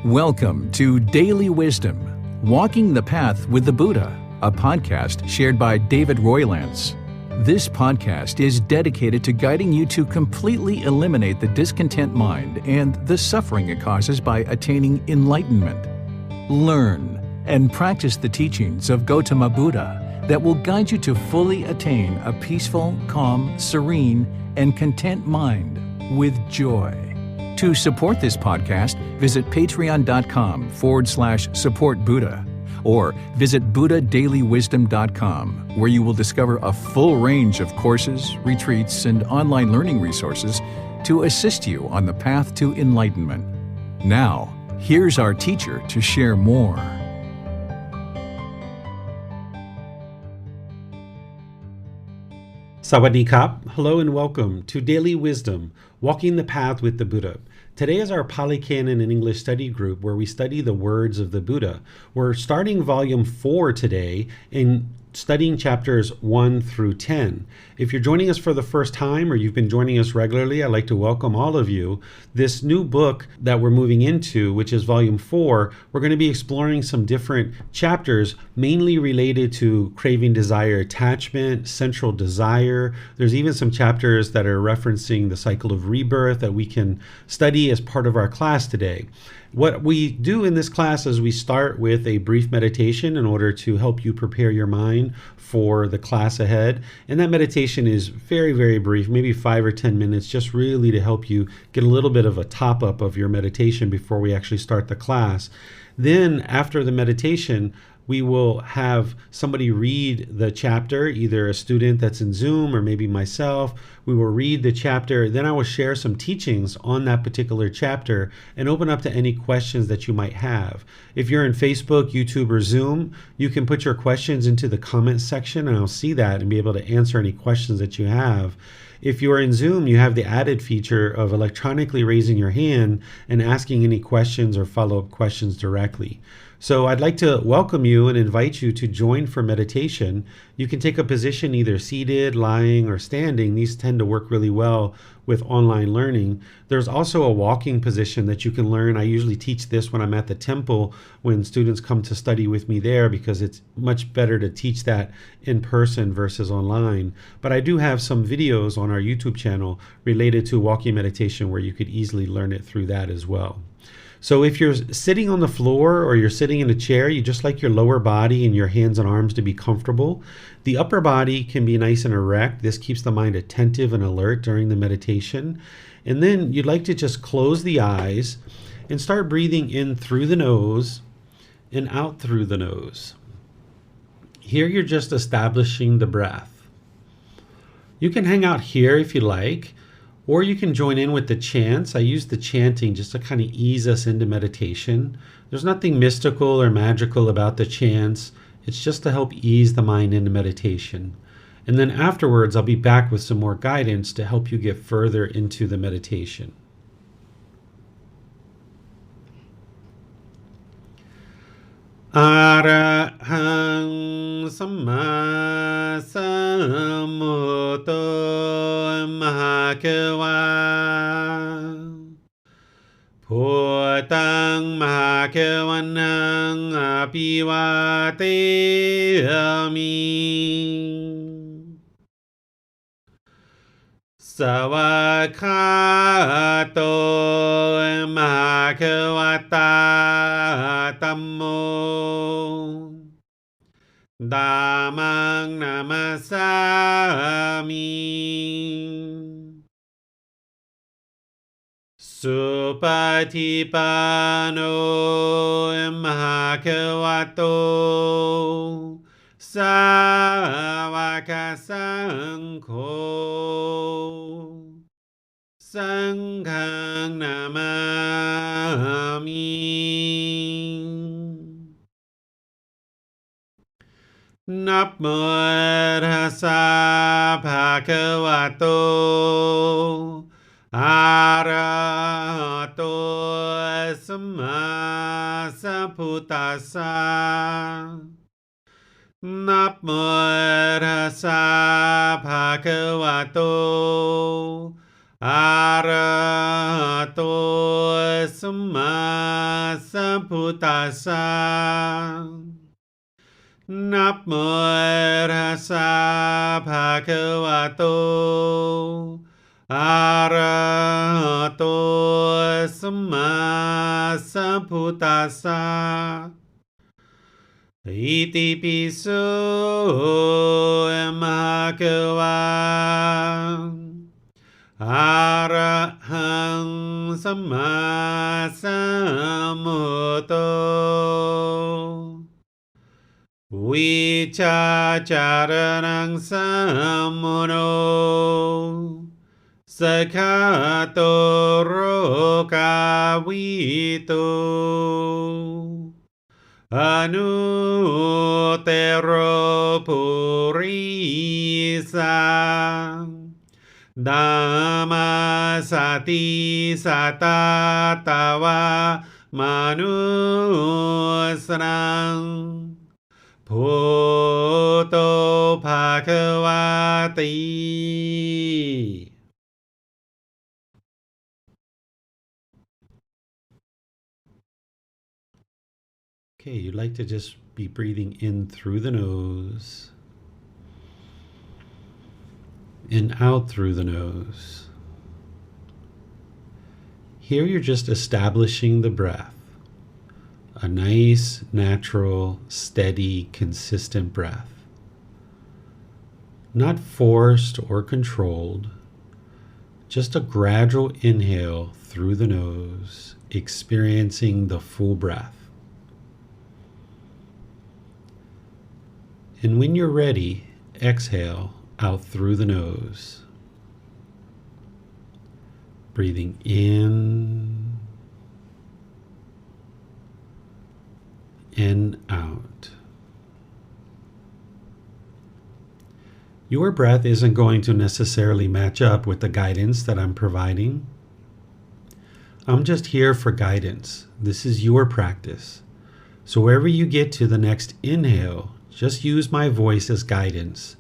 Welcome to Daily Wisdom, Walking the Path with the Buddha, a podcast shared by David Roylance. This podcast is dedicated to guiding you to completely eliminate the discontent mind and the suffering it causes by attaining enlightenment. Learn and practice the teachings of Gotama Buddha that will guide you to fully attain a peaceful, calm, serene, and content mind with joy. To support this podcast, visit patreon.com/supportbuddha or visit buddhadailywisdom.com, where you will discover a full range of courses, retreats, and online learning resources to assist you on the path to enlightenment. Now, here's our teacher to share more. Sawadee Kap. Hello and welcome to Daily Wisdom, Walking the Path with the Buddha. Today is our Pali Canon and English study group where we study the words of the Buddha. We're starting volume 4 today and studying chapters 1 through 10. If you're joining us for the first time or you've been joining us regularly, I'd like to welcome all of you. This new book that we're moving into, which is volume 4, we're going to be exploring some different chapters, mainly related to craving, desire, attachment, central desire. There's even some chapters that are referencing the cycle of rebirth that we can study as part of our class today. What we do in this class is we start with a brief meditation in order to help you prepare your mind for the class ahead. And that meditation is very, very brief, maybe 5 or 10 minutes, just really to help you get a little bit of a top up of your meditation before we actually start the class. Then after the meditation, we will have somebody read the chapter, either a student that's in Zoom or maybe myself. We will read the chapter. Then I will share some teachings on that particular chapter and open up to any questions that you might have. If you're in Facebook, YouTube, or Zoom, you can put your questions into the comment section and I'll see that and be able to answer any questions that you have. If you are in Zoom, you have the added feature of electronically raising your hand and asking any questions or follow-up questions directly. So I'd like to welcome you and invite you to join for meditation. You can take a position either seated, lying, or standing. These tend to work really well with online learning. There's also a walking position that you can learn. I usually teach this when I'm at the temple when students come to study with me there because it's much better to teach that in person versus online. But I do have some videos on our YouTube channel related to walking meditation where you could easily learn it through that as well. So if you're sitting on the floor or you're sitting in a chair, you just like your lower body and your hands and arms to be comfortable. The upper body can be nice and erect. This keeps the mind attentive and alert during the meditation. And then you'd like to just close the eyes and start breathing in through the nose and out through the nose. Here you're just establishing the breath. You can hang out here if you like, or you can join in with the chants. I use the chanting just to kind of ease us into meditation. There's nothing mystical or magical about the chants. It's just to help ease the mind into meditation. And then afterwards, I'll be back with some more guidance to help you get further into the meditation. Arahang Samma Sambuddho Mahakewa Bhutang Mahakewanang Apivateyami Savakato Mahakewata Tammo Dhammang Namasami Supatipano Mahakewato Savaka Sangho Sanghang Namami Namo Tassa Bhagavato Arahato Samma Sambuddhassa Namo Tassa Bhagavato Arahato Samma Sambuddhassa. นับโมตัสสะภะคะวะโตอะระหะโตสัมมาสัมพุทธัสสะอิติปิโสมะคะวะอะระหังสัมมาสัมพุทโธ วิชาจารนังสัมโมโนสกขาโตโรกาวิโตอนุเตโรปุริสังดัมมาสติสัตตาตาวามนุสนังพุทโธภาควาติ Okay, you'd like to just be breathing in through the nose and out through the nose. Here you're just establishing the breath, a nice, natural, steady, consistent breath. Not forced or controlled, just a gradual inhale through the nose, experiencing the full breath. And when you're ready, exhale out through the nose. Breathing in and out. Your breath isn't going to necessarily match up with the guidance that I'm providing. I'm just here for guidance. This is your practice. So wherever you get to the next inhale, just use my voice as guidance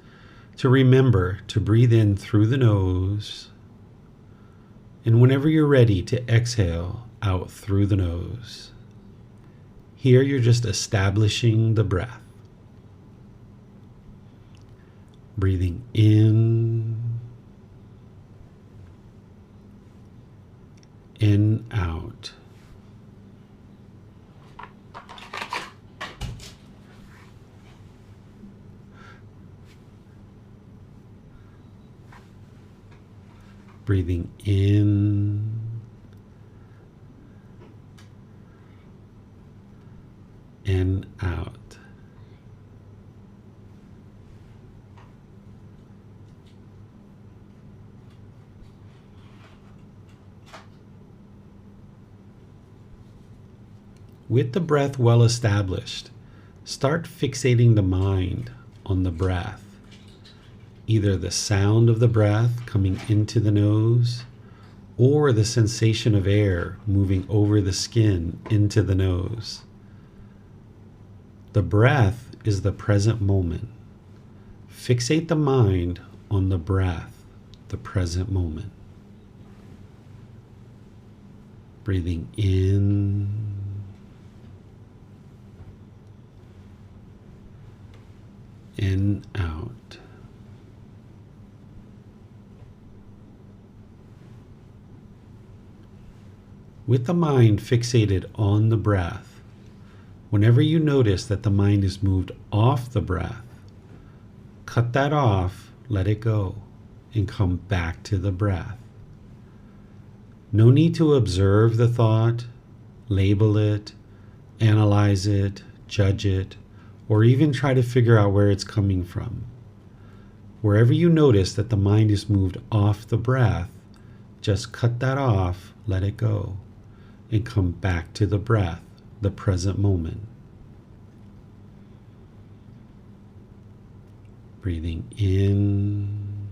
to remember to breathe in through the nose, and whenever you're ready to exhale out through the nose. Here you're just establishing the breath. Breathing in and out. Breathing in and out. With the breath well established, start fixating the mind on the breath. Either the sound of the breath coming into the nose or the sensation of air moving over the skin into the nose. The breath is the present moment. Fixate the mind on the breath, the present moment. Breathing in and out. With the mind fixated on the breath, whenever you notice that the mind is moved off the breath, cut that off, let it go, and come back to the breath. No need to observe the thought, label it, analyze it, judge it, or even try to figure out where it's coming from. Wherever you notice that the mind is moved off the breath, just cut that off, let it go, and come back to the breath, the present moment. Breathing in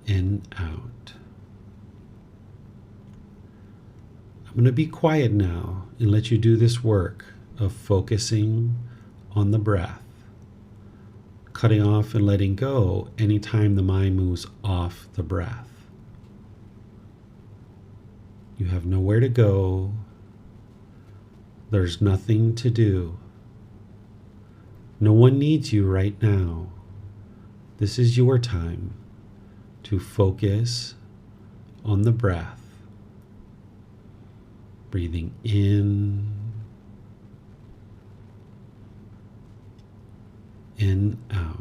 and out. I'm going to be quiet now and let you do this work of focusing on the breath. cutting off and letting go anytime the mind moves off the breath. You have nowhere to go. There's nothing to do. No one needs you right now. This is your time to focus on the breath. Breathing in and out.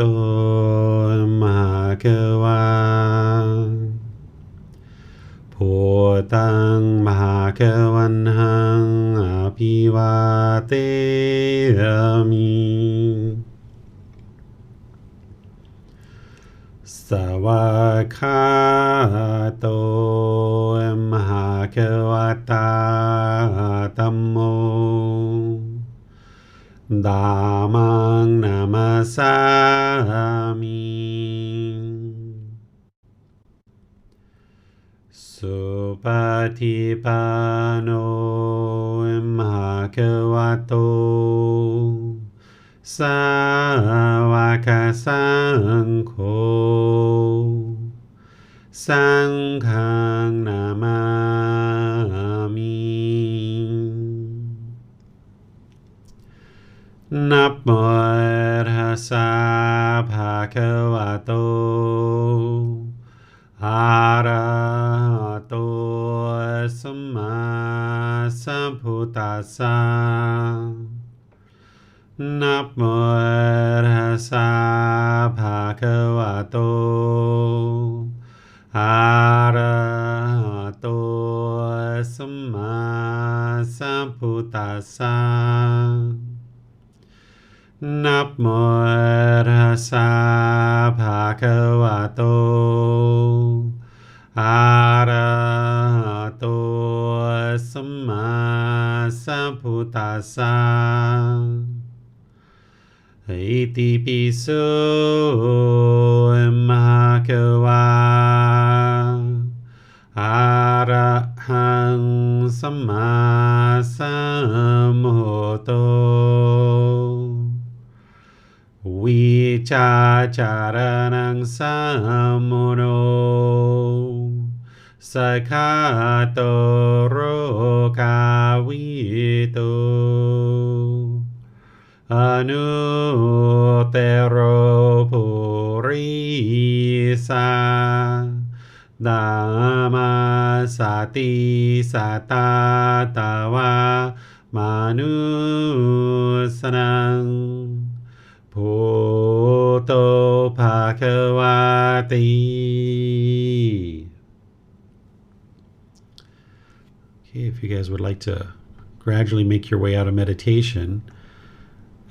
โตมหะคะวาพุทธังมหาคะวันหังอภิวาเทมิสวากขาโตมหาคะวตาธัมโมธัมมังนามัสสามิสุปฏิปันโนมหาคะวะโตสาวกสังโฆสังฆังนามามินะโมตัสสะภะคะวะโตอะระหะโตสัมมาสัมพุทธัสสะนะโมตัสสะภะคะวะโตอะระหะโตสัมมาสัมพุทธัสสะนะโมตัสสะภะคะวะโตอะระหะโตสัมมาสัมพุทธัสสะอิติปิโสมหะคะวะอะระหังสัมมาสัมพุทโธวิชาจารณังสัมมุโนสัคขะโตโรกาวิโตอนุเตโรปุริสาดามาสติสัตตาตาวามานุสนังพุทโธภควาติ Okay, if you guys would like to gradually make your way out of meditation,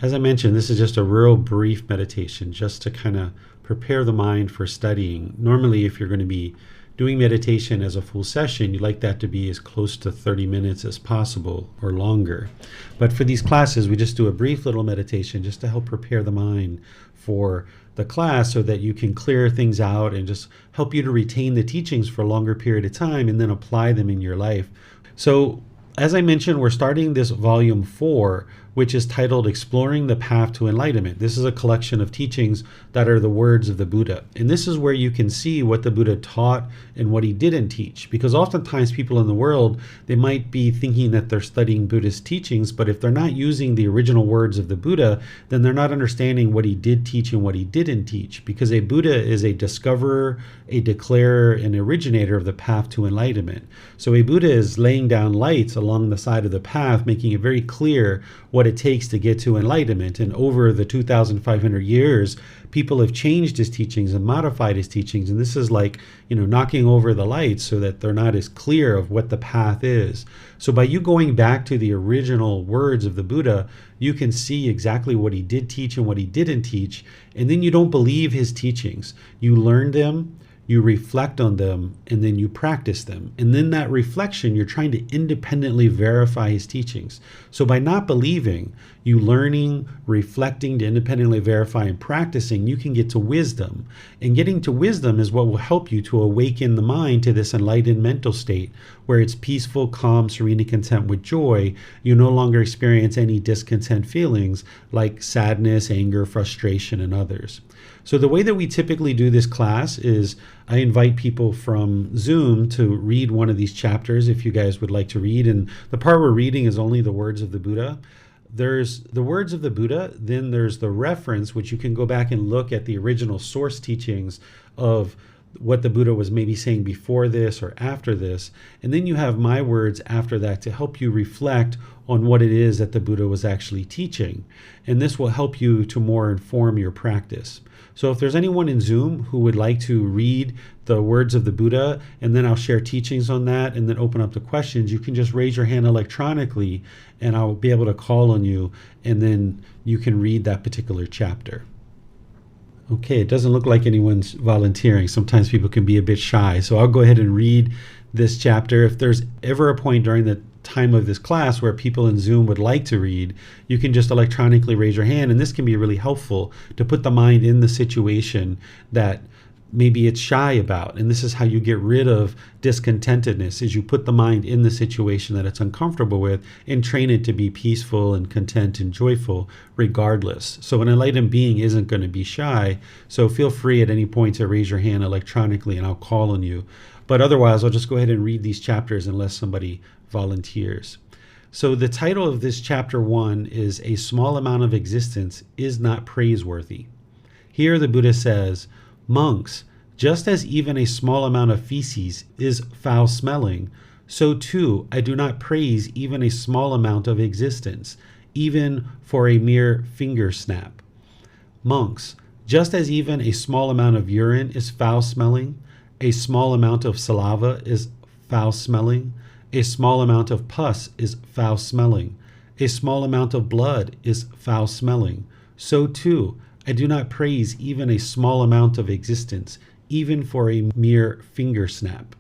as I mentioned, this is just a real brief meditation just to kind of prepare the mind for studying. Normally, if you're going to be doing meditation as a full session, you like that to be as close to 30 minutes as possible or longer. But for these classes, we just do a brief little meditation just to help prepare the mind for the class so that you can clear things out and just help you to retain the teachings for a longer period of time and then apply them in your life. So, as I mentioned, we're starting this volume 4, which is titled Exploring the Path to Enlightenment. This is a collection of teachings that are the words of the Buddha. And this is where you can see what the Buddha taught and what he didn't teach. Because oftentimes people in the world, they might be thinking that they're studying Buddhist teachings, but if they're not using the original words of the Buddha, then they're not understanding what he did teach and what he didn't teach. Because a Buddha is a discoverer, a declarer, an originator of the path to enlightenment. So a Buddha is laying down lights along the side of the path, making it very clear what it takes to get to enlightenment. And over the 2,500 years, people have changed his teachings and modified his teachings. And this is like, knocking over the lights so that they're not as clear of what the path is. So by you going back to the original words of the Buddha, you can see exactly what he did teach and what he didn't teach. And then you don't believe his teachings. You learn them, you reflect on them, and then you practice them. And then that reflection, you're trying to independently verify his teachings. So by not believing, you learning, reflecting to independently verify and practicing, you can get to wisdom. And getting to wisdom is what will help you to awaken the mind to this enlightened mental state where it's peaceful, calm, serene, and content with joy. You no longer experience any discontent feelings like sadness, anger, frustration, and others. So the way that we typically do this class is I invite people from Zoom to read one of these chapters if you guys would like to read. And the part we're reading is only the words of the Buddha. There's the words of the Buddha, then there's the reference, which you can go back and look at the original source teachings of what the Buddha was maybe saying before this or after this. And then you have my words after that to help you reflect on what it is that the Buddha was actually teaching. And this will help you to more inform your practice. So if there's anyone in Zoom who would like to read the words of the Buddha, and then I'll share teachings on that and then open up the questions, you can just raise your hand electronically and I'll be able to call on you, and then you can read that particular chapter. Okay, it doesn't look like anyone's volunteering. Sometimes people can be a bit shy. So I'll go ahead and read this chapter. If there's ever a point during the time of this class where people in Zoom would like to read, you can just electronically raise your hand. And this can be really helpful to put the mind in the situation that maybe it's shy about. And this is how you get rid of discontentedness, is you put the mind in the situation that it's uncomfortable with and train it to be peaceful and content and joyful regardless. So an enlightened being isn't going to be shy. So feel free at any point to raise your hand electronically and I'll call on you. But otherwise, I'll just go ahead and read these chapters unless somebody volunteers. So the title of this chapter 1 is "A Small Amount of Existence is Not Praiseworthy." Here the Buddha says, "Monks, just as even a small amount of feces is foul-smelling, so too I do not praise even a small amount of existence, even for a mere finger snap. Monks, just as even a small amount of urine is foul-smelling, a small amount of saliva is foul-smelling, a small amount of pus is foul-smelling, a small amount of blood is foul-smelling, so too I do not praise even a small amount of existence, even for a mere finger snap."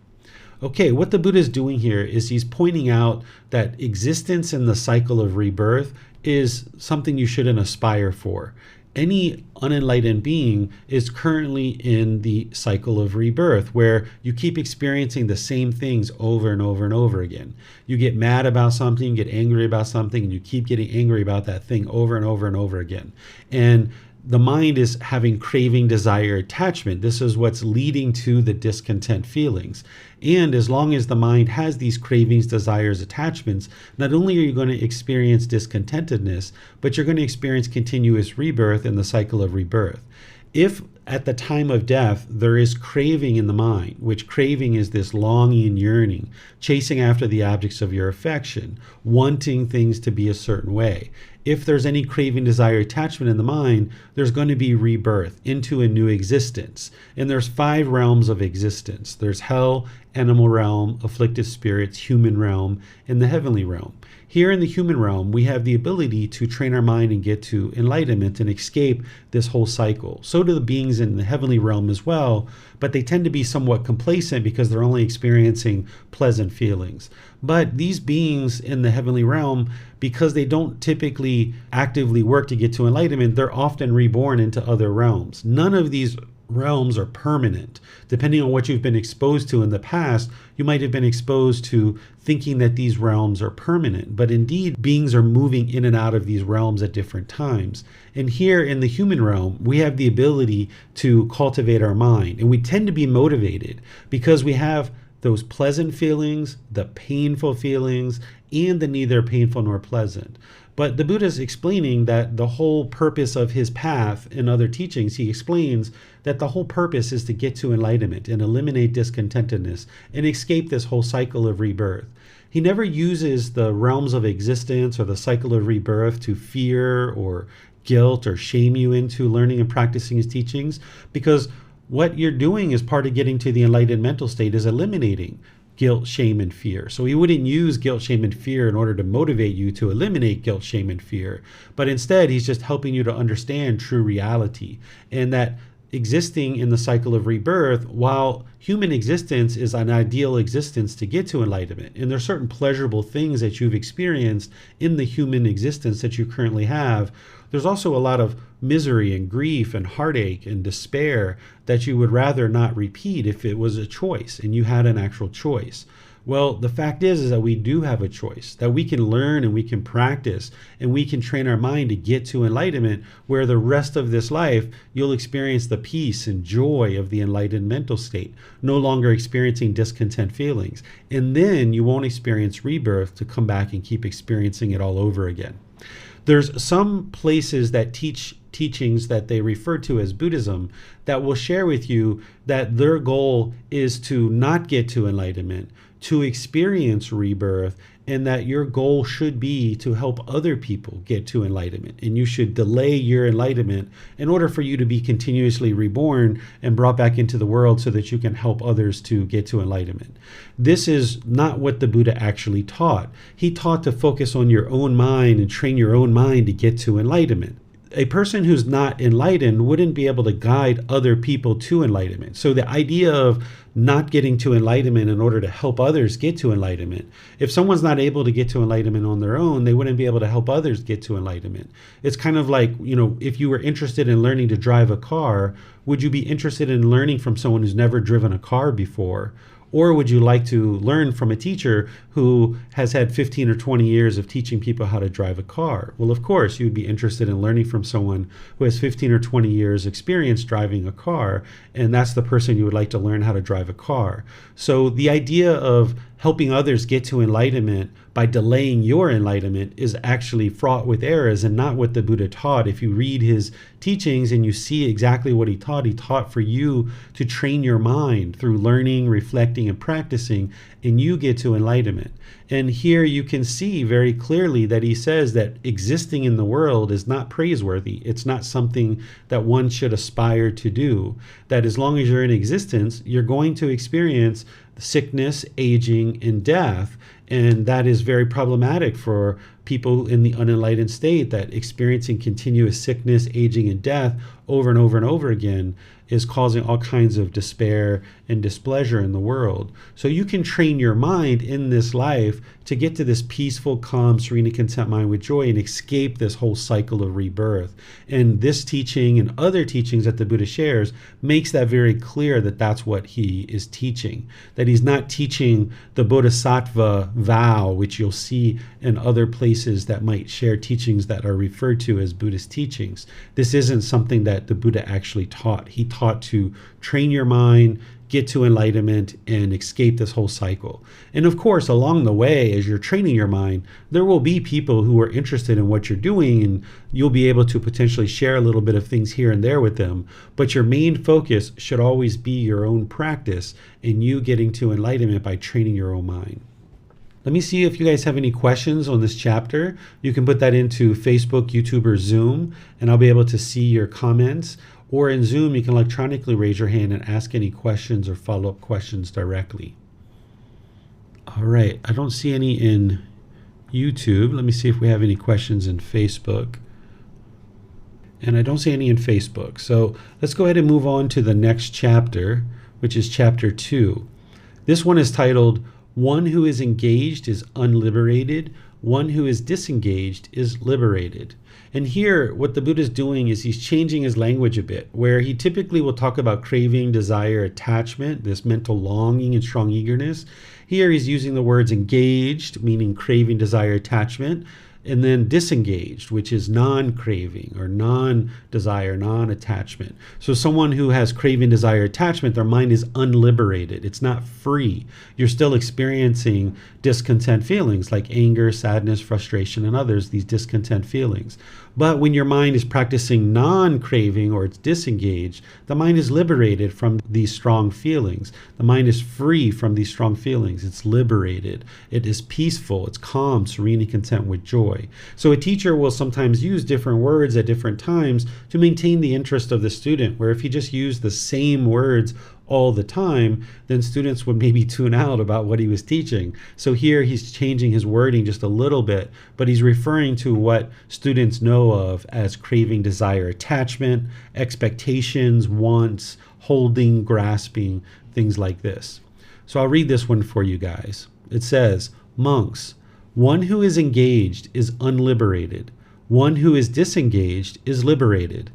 Okay, what the Buddha is doing here is he's pointing out that existence in the cycle of rebirth is something you shouldn't aspire for. Any unenlightened being is currently in the cycle of rebirth, where you keep experiencing the same things over and over and over again. You get mad about something, get angry about something, and you keep getting angry about that thing over and over and over again. And the mind is having craving, desire, attachment. This is what's leading to the discontent feelings. And as long as the mind has these cravings, desires, attachments, not only are you going to experience discontentedness, but you're going to experience continuous rebirth in the cycle of rebirth. If at the time of death there is craving in the mind, which craving is this longing and yearning, chasing after the objects of your affection, wanting things to be a certain way. If there's any craving, desire, attachment in the mind, there's going to be rebirth into a new existence. And there's 5 realms of existence. There's hell, animal realm, afflicted spirits, human realm, and the heavenly realm. Here in the human realm, we have the ability to train our mind and get to enlightenment and escape this whole cycle. So do the beings in the heavenly realm as well, but they tend to be somewhat complacent because they're only experiencing pleasant feelings. But these beings in the heavenly realm, because they don't typically actively work to get to enlightenment, they're often reborn into other realms. None of these realms are permanent. Depending on what you've been exposed to in the past, you might have been exposed to thinking that these realms are permanent, but indeed beings are moving in and out of these realms at different times. And here in the human realm, we have the ability to cultivate our mind, and we tend to be motivated because we have those pleasant feelings, the painful feelings, and the neither painful nor pleasant. But the Buddha is explaining that the whole purpose of his path in other teachings, he explains that the whole purpose is to get to enlightenment and eliminate discontentedness and escape this whole cycle of rebirth. He never uses the realms of existence or the cycle of rebirth to fear or guilt or shame you into learning and practicing his teachings, because what you're doing as part of getting to the enlightened mental state is eliminating guilt, shame, and fear. So he wouldn't use guilt, shame, and fear in order to motivate you to eliminate guilt, shame, and fear. But instead, he's just helping you to understand true reality, and that existing in the cycle of rebirth, while human existence is an ideal existence to get to enlightenment, and there are certain pleasurable things that you've experienced in the human existence that you currently have, there's also a lot of misery and grief and heartache and despair that you would rather not repeat if it was a choice and you had an actual choice. Well, the fact is that we do have a choice, that we can learn and we can practice and we can train our mind to get to enlightenment, where the rest of this life you'll experience the peace and joy of the enlightened mental state, no longer experiencing discontent feelings. And then you won't experience rebirth to come back and keep experiencing it all over again. There's some places that teach teachings that they refer to as Buddhism that will share with you that their goal is to not get to enlightenment, to experience rebirth, and that your goal should be to help other people get to enlightenment. And you should delay your enlightenment in order for you to be continuously reborn and brought back into the world so that you can help others to get to enlightenment. This is not what the Buddha actually taught. He taught to focus on your own mind and train your own mind to get to enlightenment. A person who's not enlightened wouldn't be able to guide other people to enlightenment. So the idea of not getting to enlightenment in order to help others get to enlightenment, if someone's not able to get to enlightenment on their own, they wouldn't be able to help others get to enlightenment. It's kind of like, if you were interested in learning to drive a car, would you be interested in learning from someone who's never driven a car before? Or would you like to learn from a teacher who has had 15 or 20 years of teaching people how to drive a car? Well, of course, you'd be interested in learning from someone who has 15 or 20 years experience driving a car, and that's the person you would like to learn how to drive a car. So the idea of helping others get to enlightenment by delaying your enlightenment is actually fraught with errors and not what the Buddha taught. If you read his teachings and you see exactly what he taught for you to train your mind through learning, reflecting, and practicing, and you get to enlightenment. And here you can see very clearly that he says that existing in the world is not praiseworthy. It's not something that one should aspire to do. That as long as you're in existence, you're going to experience sickness, aging, and death. And that is very problematic for people in the unenlightened state, that experiencing continuous sickness, aging, and death over and over and over again is causing all kinds of despair and displeasure in the world. So you can train your mind in this life to get to this peaceful, calm, serene, and content mind with joy and escape this whole cycle of rebirth. And this teaching and other teachings that the Buddha shares makes that very clear, that that's what he is teaching. That he's not teaching the Bodhisattva vow, which you'll see in other places that might share teachings that are referred to as Buddhist teachings. This isn't something that the Buddha actually taught. He taught to train your mind, get to enlightenment, and escape this whole cycle. And of course, along the way, as you're training your mind, there will be people who are interested in what you're doing, and you'll be able to potentially share a little bit of things here and there with them. But your main focus should always be your own practice and you getting to enlightenment by training your own mind. Let me see if you guys have any questions on this chapter. You can put that into Facebook, YouTube, or Zoom, and I'll be able to see your comments. Or in Zoom, you can electronically raise your hand and ask any questions or follow-up questions directly. All right, I don't see any in YouTube. Let me see if we have any questions in Facebook. And I don't see any in Facebook. So let's go ahead and move on to the next chapter, which is chapter 2. This one is titled, "One who is engaged is unliberated. One who is disengaged is liberated." And here, what the Buddha is doing is he's changing his language a bit, where he typically will talk about craving, desire, attachment, this mental longing and strong eagerness. Here he's using the words engaged, meaning craving, desire, attachment, and then disengaged, which is non-craving or non-desire, non-attachment. So someone who has craving, desire, attachment, their mind is unliberated. It's not free. You're still experiencing discontent feelings like anger, sadness, frustration, and others, these discontent feelings. But when your mind is practicing non-craving or it's disengaged, the mind is liberated from these strong feelings. The mind is free from these strong feelings. It's liberated. It is peaceful. It's calm, serene, and content with joy. So a teacher will sometimes use different words at different times to maintain the interest of the student, where if he just used the same words all the time, then students would maybe tune out about what he was teaching. So here he's changing his wording just a little bit, but he's referring to what students know of as craving, desire, attachment, expectations, wants, holding, grasping, things like this. So I'll read this one for you guys. It says, "Monks, one who is engaged is unliberated. One who is disengaged is liberated.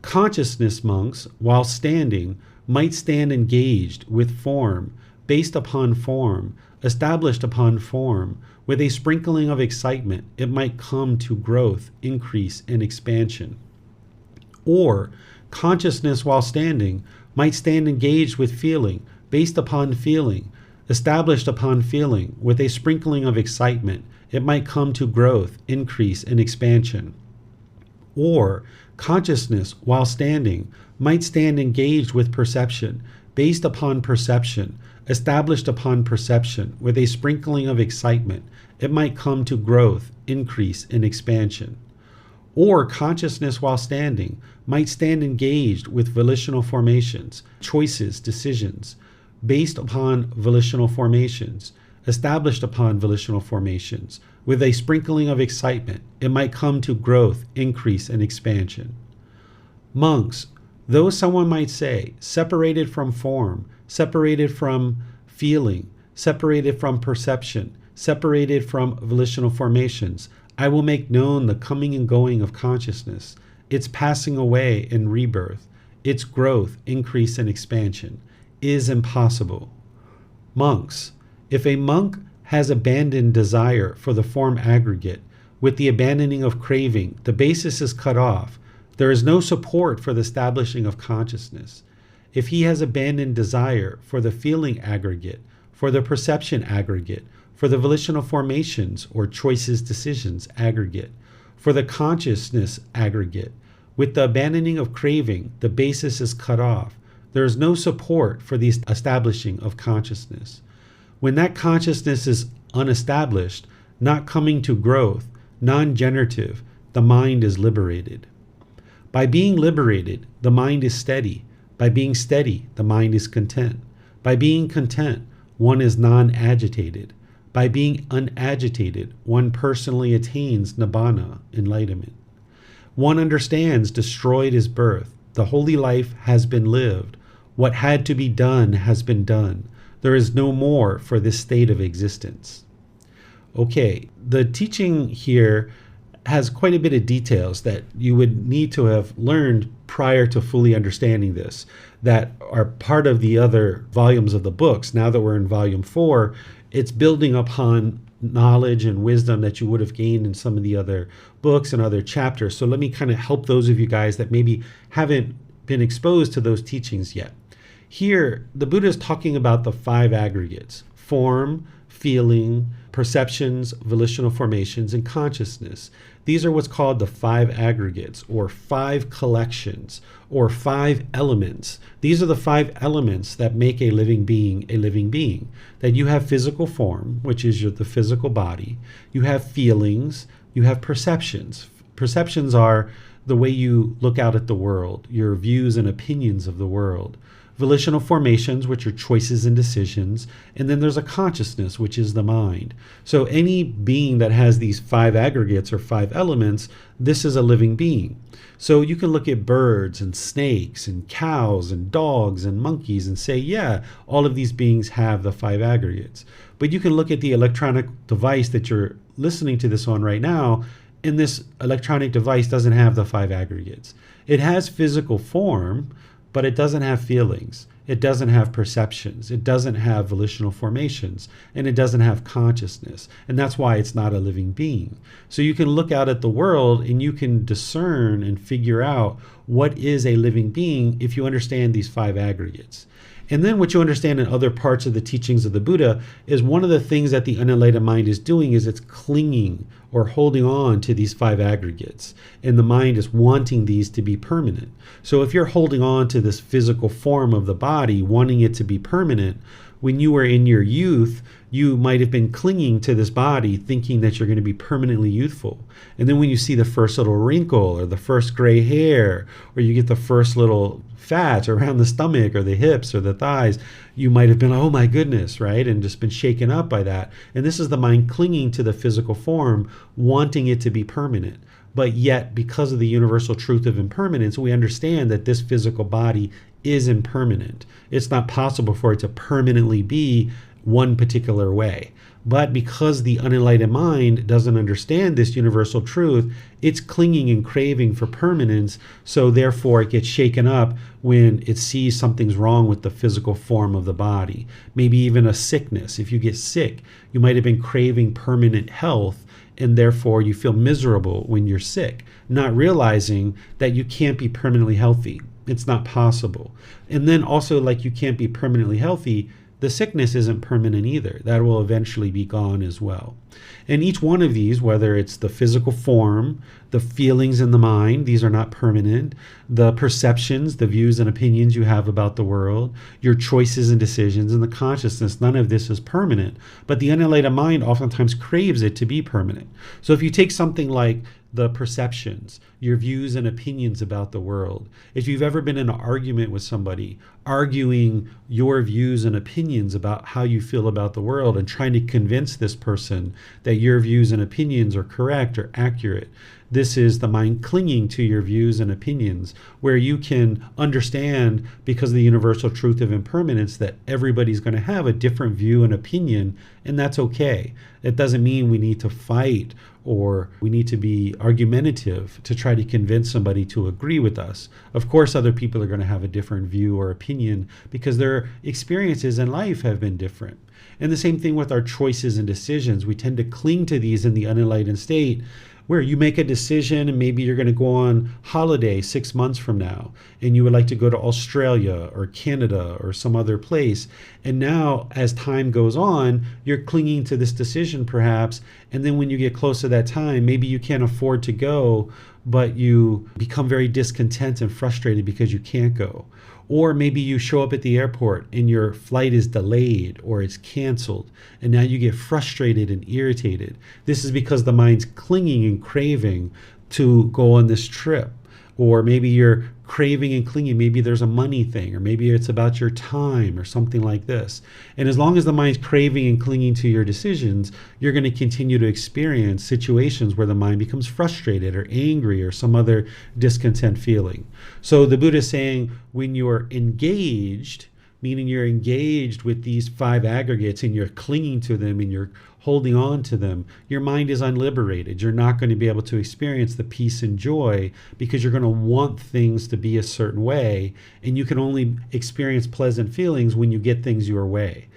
Consciousness, monks, while standing, might stand engaged with form, based upon form, established upon form. With a sprinkling of excitement, it might come to growth, increase, and expansion. Or consciousness while standing might stand engaged with feeling, based upon feeling, established upon feeling. With a sprinkling of excitement, it might come to growth, increase, and expansion. Or consciousness, while standing, might stand engaged with perception, based upon perception, established upon perception, with a sprinkling of excitement. It might come to growth, increase, and expansion. Or consciousness while standing might stand engaged with volitional formations, choices, decisions, based upon volitional formations, established upon volitional formations, with a sprinkling of excitement. It might come to growth, increase, and expansion. Monks, though someone might say, separated from form, separated from feeling, separated from perception, separated from volitional formations, I will make known the coming and going of consciousness, its passing away and rebirth, its growth, increase, and expansion, is impossible. Monks, if a monk has abandoned desire for the form aggregate, with the abandoning of craving, the basis is cut off. There is no support for the establishing of consciousness. If he has abandoned desire for the feeling aggregate, for the perception aggregate, for the volitional formations or choices, decisions aggregate, for the consciousness aggregate, with the abandoning of craving, the basis is cut off. There is no support for the establishing of consciousness. When that consciousness is unestablished, not coming to growth, non-generative, the mind is liberated. By being liberated, the mind is steady. By being steady, the mind is content. By being content, one is non-agitated. By being unagitated, one personally attains nibbana, enlightenment. One understands destroyed is birth. The holy life has been lived. What had to be done has been done. There is no more for this state of existence. Okay, the teaching here has quite a bit of details that you would need to have learned prior to fully understanding this, that are part of the other volumes of the books. Now that we're in volume 4, it's building upon knowledge and wisdom that you would have gained in some of the other books and other chapters. So let me kind of help those of you guys that maybe haven't been exposed to those teachings yet. Here, the Buddha is talking about the 5 aggregates: form, feeling, perceptions, volitional formations, and consciousness. These are what's called the 5 aggregates, or 5 collections, or 5 elements. These are the 5 elements that make a living being a living being. That you have physical form, which is the physical body. You have feelings. You have perceptions. Perceptions are the way you look out at the world, your views and opinions of the world. Volitional formations, which are choices and decisions, and then there's a consciousness, which is the mind. So any being that has these 5 aggregates or 5 elements, this is a living being. So you can look at birds and snakes and cows and dogs and monkeys and say, yeah, all of these beings have the 5 aggregates. But you can look at the electronic device that you're listening to this on right now, and this electronic device doesn't have the 5 aggregates. It has physical form, but it doesn't have feelings. It doesn't have perceptions. It doesn't have volitional formations, and it doesn't have consciousness. And that's why it's not a living being. So you can look out at the world and you can discern and figure out what is a living being if you understand these 5 aggregates. And then what you understand in other parts of the teachings of the Buddha is one of the things that the unenlightened mind is doing is it's clinging or holding on to these 5 aggregates. And the mind is wanting these to be permanent. So if you're holding on to this physical form of the body, wanting it to be permanent, when you were in your youth, you might have been clinging to this body thinking that you're going to be permanently youthful. And then when you see the first little wrinkle or the first gray hair, or you get the first little fat around the stomach or the hips or the thighs, you might have been, oh my goodness, right? And just been shaken up by that. And this is the mind clinging to the physical form, wanting it to be permanent. But yet, because of the universal truth of impermanence, we understand that this physical body is impermanent. It's not possible for it to permanently be one particular way. But because the unenlightened mind doesn't understand this universal truth, it's clinging and craving for permanence, so therefore it gets shaken up when it sees something's wrong with the physical form of the body. Maybe even a sickness. If you get sick, you might have been craving permanent health, and therefore you feel miserable when you're sick, not realizing that you can't be permanently healthy. It's not possible. And then also, like you can't be permanently healthy, the sickness isn't permanent either. That will eventually be gone as well. And each one of these, whether it's the physical form, the feelings in the mind, these are not permanent, the perceptions, the views and opinions you have about the world, your choices and decisions, and the consciousness, none of this is permanent. But the unenlightened mind oftentimes craves it to be permanent. So if you take something like the perceptions, your views and opinions about the world. If you've ever been in an argument with somebody, arguing your views and opinions about how you feel about the world and trying to convince this person that your views and opinions are correct or accurate, this is the mind clinging to your views and opinions, where you can understand, because of the universal truth of impermanence, that everybody's going to have a different view and opinion, and that's okay. It doesn't mean we need to fight or we need to be argumentative to try to convince somebody to agree with us. Of course, other people are going to have a different view or opinion because their experiences in life have been different. And the same thing with our choices and decisions. We tend to cling to these in the unenlightened state, where you make a decision and maybe you're going to go on holiday 6 months from now and you would like to go to Australia or Canada or some other place. And now as time goes on, you're clinging to this decision perhaps. And then when you get close to that time, maybe you can't afford to go, but you become very discontent and frustrated because you can't go. Or maybe you show up at the airport and your flight is delayed or it's canceled, and now you get frustrated and irritated. This is because the mind's clinging and craving to go on this trip. Or maybe you're craving and clinging. Maybe there's a money thing, or maybe it's about your time or something like this. And as long as the mind's craving and clinging to your decisions, you're going to continue to experience situations where the mind becomes frustrated or angry or some other discontent feeling. So the Buddha is saying, when you're engaged, meaning you're engaged with these 5 aggregates and you're clinging to them and you're holding on to them, your mind is unliberated. You're not going to be able to experience the peace and joy because you're going to want things to be a certain way, and you can only experience pleasant feelings when you get things your way.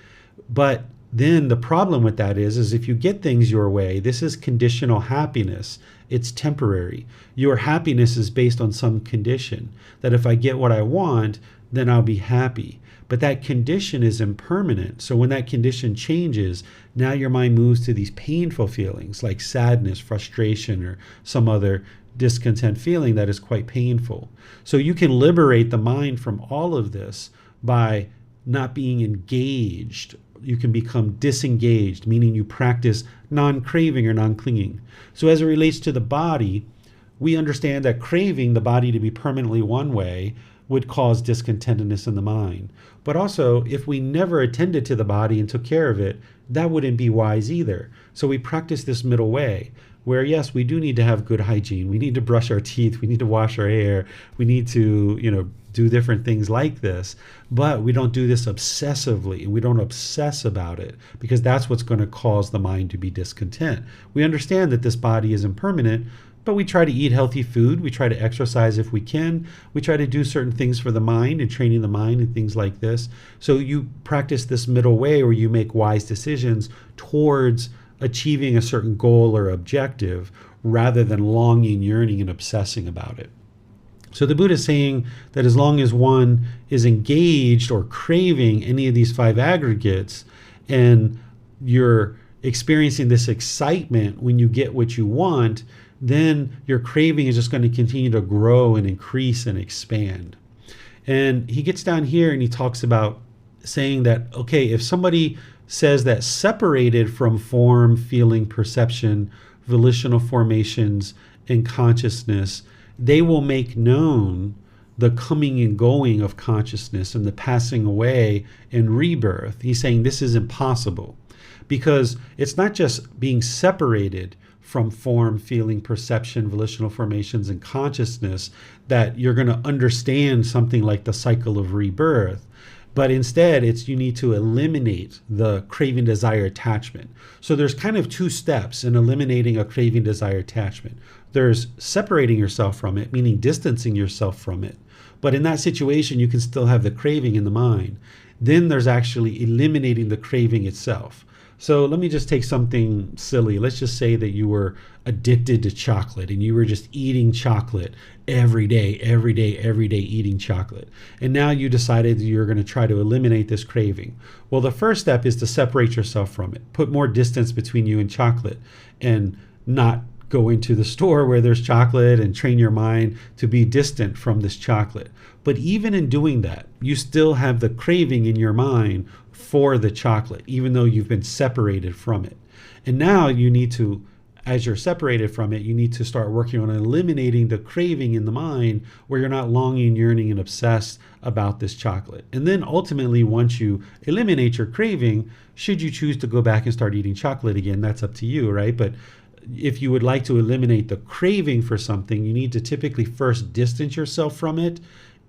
But then the problem with that is if you get things your way, this is conditional happiness. It's temporary. Your happiness is based on some condition, that if I get what I want, then I'll be happy. But that condition is impermanent. So when that condition changes, now your mind moves to these painful feelings like sadness, frustration, or some other discontent feeling that is quite painful. So you can liberate the mind from all of this by not being engaged. You can become disengaged, meaning you practice non-craving or non-clinging. So as it relates to the body, we understand that craving the body to be permanently one way would cause discontentedness in the mind. But also, if we never attended to the body and took care of it, that wouldn't be wise either. So we practice this middle way, where yes, we do need to have good hygiene. We need to brush our teeth. We need to wash our hair. We need to, do different things like this. But we don't do this obsessively, and we don't obsess about it, because that's what's going to cause the mind to be discontent. We understand that this body is impermanent, but we try to eat healthy food. We try to exercise if we can. We try to do certain things for the mind and training the mind and things like this. So you practice this middle way where you make wise decisions towards achieving a certain goal or objective rather than longing, yearning, and obsessing about it. So the Buddha is saying that as long as one is engaged or craving any of these 5 aggregates, and you're experiencing this excitement when you get what you want, then your craving is just going to continue to grow and increase and expand. And he gets down here and he talks about saying that, okay, if somebody says that separated from form, feeling, perception, volitional formations, and consciousness, they will make known the coming and going of consciousness and the passing away and rebirth. He's saying this is impossible, because it's not just being separated from form, feeling, perception, volitional formations, and consciousness that you're going to understand something like the cycle of rebirth. But instead, you need to eliminate the craving, desire, attachment. So there's kind of 2 steps in eliminating a craving, desire, attachment. There's separating yourself from it, meaning distancing yourself from it. But in that situation, you can still have the craving in the mind. Then there's actually eliminating the craving itself. So let me just take something silly. Let's just say that you were addicted to chocolate and you were just eating chocolate every day, eating chocolate. And now you decided you're going to try to eliminate this craving. Well, the first step is to separate yourself from it. Put more distance between you and chocolate and not go into the store where there's chocolate and train your mind to be distant from this chocolate. But even in doing that, you still have the craving in your mind for the chocolate, even though you've been separated from it. And now you need to, as you're separated from it, you need to start working on eliminating the craving in the mind where you're not longing, yearning, and obsessed about this chocolate. And then ultimately, once you eliminate your craving, should you choose to go back and start eating chocolate again, that's up to you, right? But if you would like to eliminate the craving for something, you need to typically first distance yourself from it,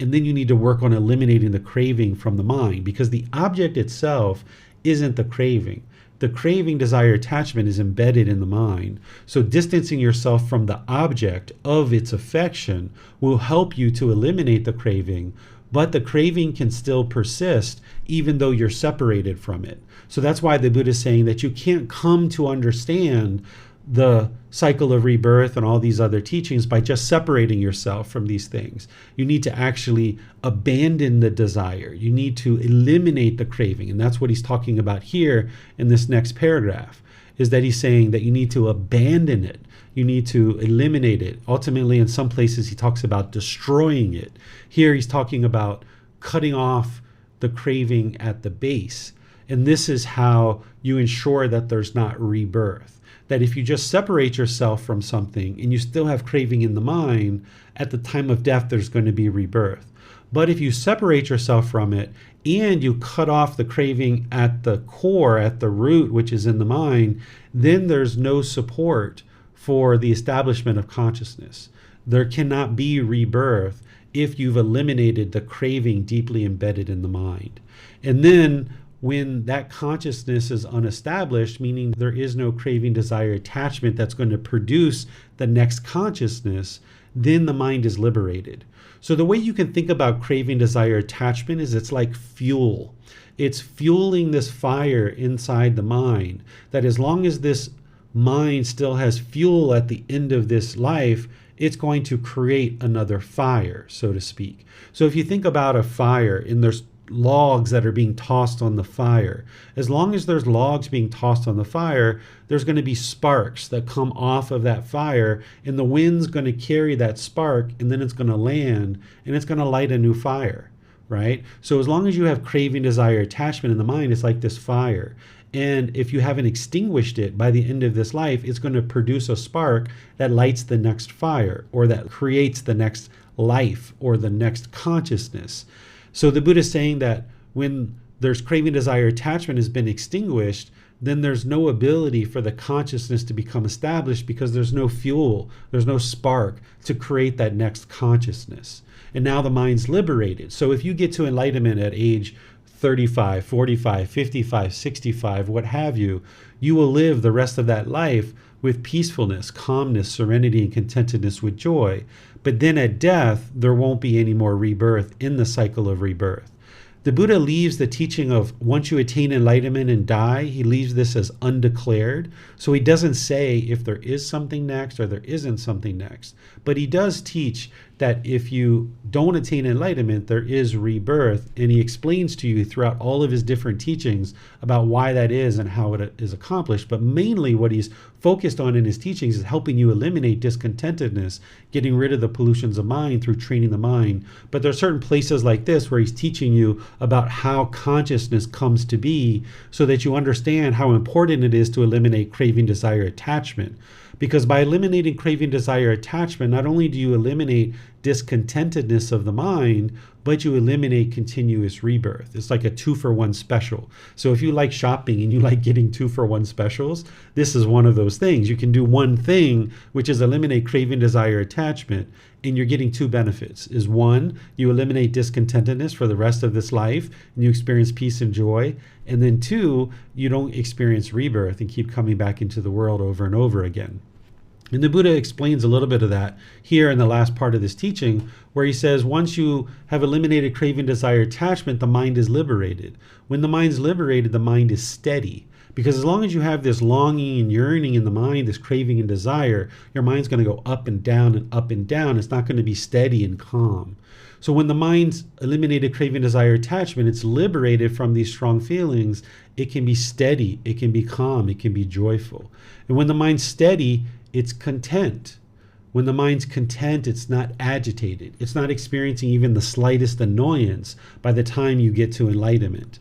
and then you need to work on eliminating the craving from the mind, because the object itself isn't the craving. The craving, desire, attachment is embedded in the mind. So distancing yourself from the object of its affection will help you to eliminate the craving, but the craving can still persist even though you're separated from it. So that's why the Buddha is saying that you can't come to understand the cycle of rebirth and all these other teachings by just separating yourself from these things. You need to actually abandon the desire. You need to eliminate the craving. And that's what he's talking about here in this next paragraph, is that he's saying that you need to abandon it. You need to eliminate it. Ultimately, in some places, he talks about destroying it. Here, he's talking about cutting off the craving at the base. And this is how you ensure that there's not rebirth. That if you just separate yourself from something and you still have craving in the mind, at the time of death, there's going to be rebirth. But if you separate yourself from it and you cut off the craving at the core, at the root, which is in the mind, then there's no support for the establishment of consciousness. There cannot be rebirth if you've eliminated the craving deeply embedded in the mind. And then when that consciousness is unestablished, meaning there is no craving, desire, attachment that's going to produce the next consciousness, then the mind is liberated. So the way you can think about craving, desire, attachment is it's like fuel. It's fueling this fire inside the mind, that as long as this mind still has fuel at the end of this life, it's going to create another fire, so to speak. So if you think about a fire and there's logs that are being tossed on the fire. As long as there's logs being tossed on the fire, there's going to be sparks that come off of that fire, and the wind's going to carry that spark, and then it's going to land, and it's going to light a new fire, right? So as long as you have craving, desire, attachment in the mind, it's like this fire. And if you haven't extinguished it by the end of this life, it's going to produce a spark that lights the next fire, or that creates the next life, or the next consciousness. So the Buddha is saying that when there's craving, desire, attachment has been extinguished, then there's no ability for the consciousness to become established, because there's no fuel, there's no spark to create that next consciousness. And now the mind's liberated. So if you get to enlightenment at age 35, 45, 55, 65, what have you, you will live the rest of that life with peacefulness, calmness, serenity, and contentedness with joy. But then at death, there won't be any more rebirth in the cycle of rebirth. The Buddha leaves the teaching of once you attain enlightenment and die, he leaves this as undeclared. So he doesn't say if there is something next or there isn't something next. But he does teach that if you don't attain enlightenment, there is rebirth. And he explains to you throughout all of his different teachings about why that is and how it is accomplished. But mainly what he's focused on in his teachings is helping you eliminate discontentedness, getting rid of the pollutions of mind through training the mind. But there are certain places like this where he's teaching you about how consciousness comes to be, so that you understand how important it is to eliminate craving, desire, attachment. Because by eliminating craving, desire, attachment, not only do you eliminate discontentedness of the mind, but you eliminate continuous rebirth. It's like a 2-for-1 special. So if you like shopping and you like getting 2-for-1 specials, this is one of those things. You can do one thing, which is eliminate craving, desire, attachment, and you're getting 2 benefits. Is 1, you eliminate discontentedness for the rest of this life, and you experience peace and joy. And then 2, you don't experience rebirth and keep coming back into the world over and over again. And the Buddha explains a little bit of that here in the last part of this teaching, where he says, once you have eliminated craving, desire, attachment, the mind is liberated. When the mind's liberated, the mind is steady. Because as long as you have this longing and yearning in the mind, this craving and desire, your mind's going to go up and down and up and down. It's not going to be steady and calm. So when the mind's eliminated craving, desire, attachment, it's liberated from these strong feelings, it can be steady, it can be calm, it can be joyful. And when the mind's steady, it's content. When the mind's content, it's not agitated. It's not experiencing even the slightest annoyance by the time you get to enlightenment.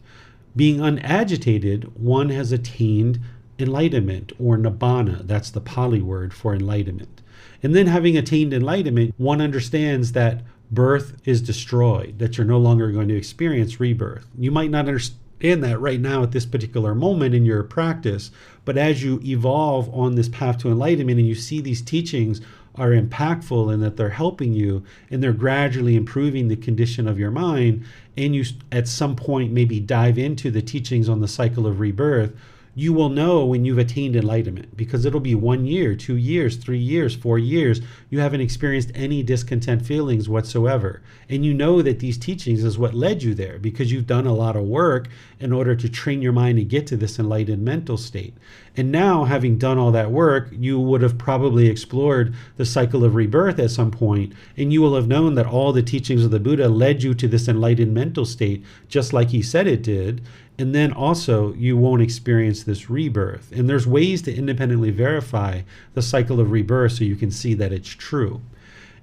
Being unagitated, one has attained enlightenment, or nibbana. That's the Pali word for enlightenment. And then having attained enlightenment, one understands that birth is destroyed, that you're no longer going to experience rebirth. You might not understand that right now at this particular moment in your practice, but as you evolve on this path to enlightenment and you see these teachings are impactful and that they're helping you and they're gradually improving the condition of your mind, and you at some point maybe dive into the teachings on the cycle of rebirth, you will know when you've attained enlightenment, because it'll be 1 year, 2 years, 3 years, 4 years. You haven't experienced any discontent feelings whatsoever. And you know that these teachings is what led you there, because you've done a lot of work in order to train your mind to get to this enlightened mental state. And now, having done all that work, you would have probably explored the cycle of rebirth at some point, and you will have known that all the teachings of the Buddha led you to this enlightened mental state, just like he said it did. And then also you won't experience this rebirth. And there's ways to independently verify the cycle of rebirth so you can see that it's true.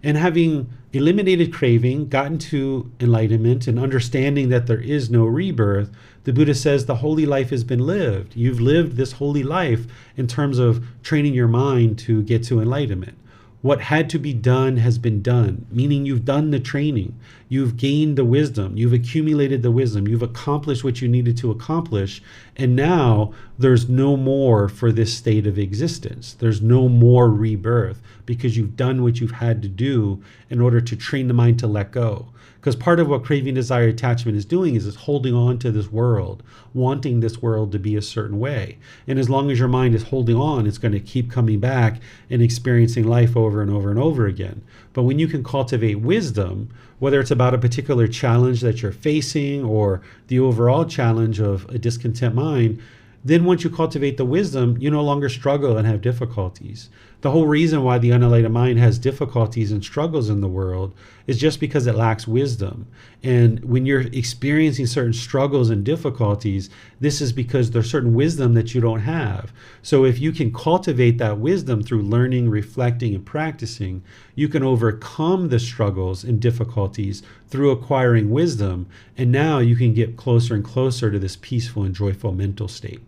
And having eliminated craving, gotten to enlightenment, and understanding that there is no rebirth, the Buddha says the holy life has been lived. You've lived this holy life in terms of training your mind to get to enlightenment. What had to be done has been done, meaning you've done the training, you've gained the wisdom, you've accumulated the wisdom, you've accomplished what you needed to accomplish, and now there's no more for this state of existence. There's no more rebirth, because you've done what you've had to do in order to train the mind to let go. Because part of what craving, desire, attachment is doing is it's holding on to this world, wanting this world to be a certain way. And as long as your mind is holding on, it's going to keep coming back and experiencing life over and over and over again. But when you can cultivate wisdom, whether it's about a particular challenge that you're facing or the overall challenge of a discontent mind, then once you cultivate the wisdom, you no longer struggle and have difficulties. The whole reason why the unenlightened mind has difficulties and struggles in the world is just because it lacks wisdom. And when you're experiencing certain struggles and difficulties, this is because there's certain wisdom that you don't have. So if you can cultivate that wisdom through learning, reflecting, and practicing, you can overcome the struggles and difficulties through acquiring wisdom. And now you can get closer and closer to this peaceful and joyful mental state.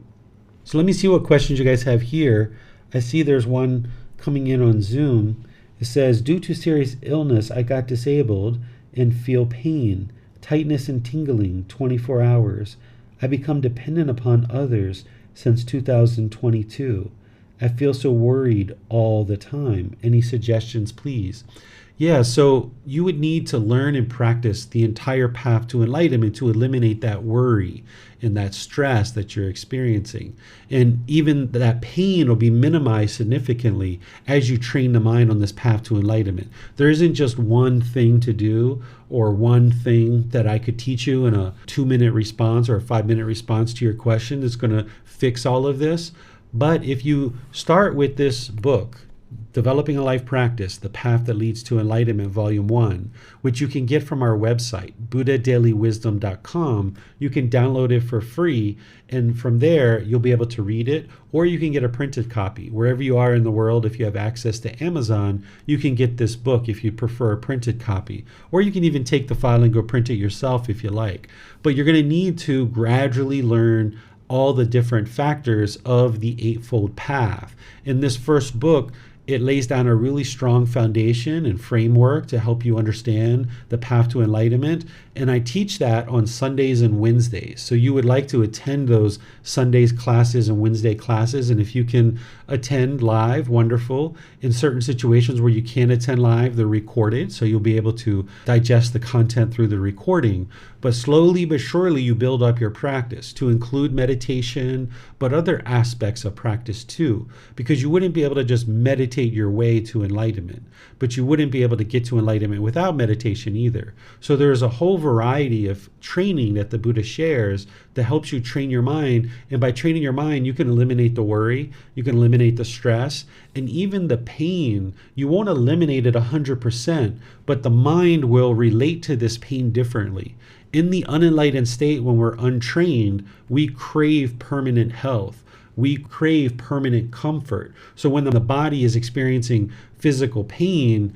So let me see what questions you guys have here. I see there's one coming in on Zoom. It says, due to serious illness, I got disabled and feel pain, tightness and tingling 24 hours. I become dependent upon others since 2022. I feel so worried all the time. Any suggestions, please? Yeah, so you would need to learn and practice the entire path to enlightenment to eliminate that worry and that stress that you're experiencing. And even that pain will be minimized significantly as you train the mind on this path to enlightenment. There isn't just one thing to do or one thing that I could teach you in a 2-minute response or a 5-minute response to your question that's going to fix all of this. But if you start with this book, Developing a Life Practice, The Path That Leads to Enlightenment, Volume 1, which you can get from our website, buddhadailywisdom.com. You can download it for free, and from there, you'll be able to read it, or you can get a printed copy. Wherever you are in the world, if you have access to Amazon, you can get this book if you prefer a printed copy. Or you can even take the file and go print it yourself if you like. But you're going to need to gradually learn all the different factors of the Eightfold Path. In this first book, it lays down a really strong foundation and framework to help you understand the path to enlightenment. And I teach that on Sundays and Wednesdays. So you would like to attend those Sundays classes and Wednesday classes. And if you can attend live, wonderful. In certain situations where you can't attend live, they're recorded. So you'll be able to digest the content through the recording. But slowly but surely you build up your practice to include meditation, but other aspects of practice too. Because you wouldn't be able to just meditate your way to enlightenment, but you wouldn't be able to get to enlightenment without meditation either. So there's a whole variety of training that the Buddha shares that helps you train your mind. And by training your mind, you can eliminate the worry, you can eliminate the stress, and even the pain. You won't eliminate it 100%, but the mind will relate to this pain differently. In the unenlightened state, when we're untrained, we crave permanent health. We crave permanent comfort. So when the body is experiencing physical pain,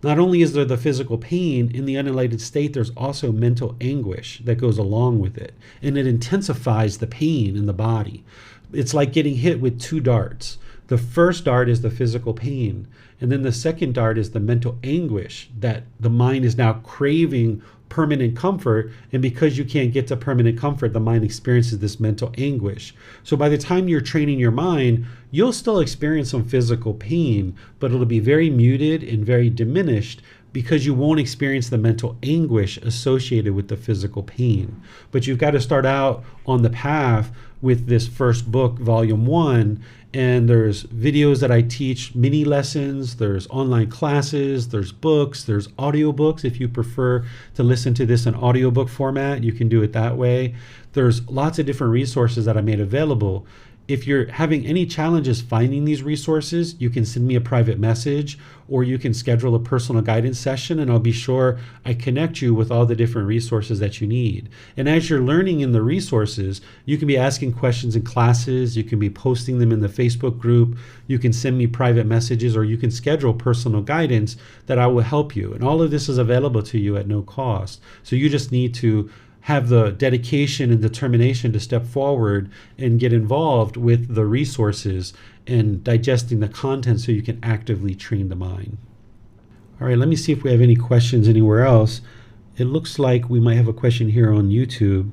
not only is there the physical pain, in the unenlightened state, there's also mental anguish that goes along with it. And it intensifies the pain in the body. It's like getting hit with two darts. The first dart is the physical pain. And then the second dart is the mental anguish that the mind is now craving permanent comfort. And because you can't get to permanent comfort, the mind experiences this mental anguish. So by the time you're training your mind, you'll still experience some physical pain, but it'll be very muted and very diminished because you won't experience the mental anguish associated with the physical pain. But you've got to start out on the path with this first book, volume 1. And there's videos that I teach, mini lessons, there's online classes, there's books, there's audiobooks. If you prefer to listen to this in audiobook format, you can do it that way. There's lots of different resources that I made available. If you're having any challenges finding these resources, you can send me a private message or you can schedule a personal guidance session, and I'll be sure I connect you with all the different resources that you need. And as you're learning in the resources, you can be asking questions in classes, you can be posting them in the Facebook group, you can send me private messages, or you can schedule personal guidance that I will help you. And all of this is available to you at no cost. So you just need to have the dedication and determination to step forward and get involved with the resources and digesting the content so you can actively train the mind. All right, let me see if we have any questions anywhere else. It looks like we might have a question here on YouTube.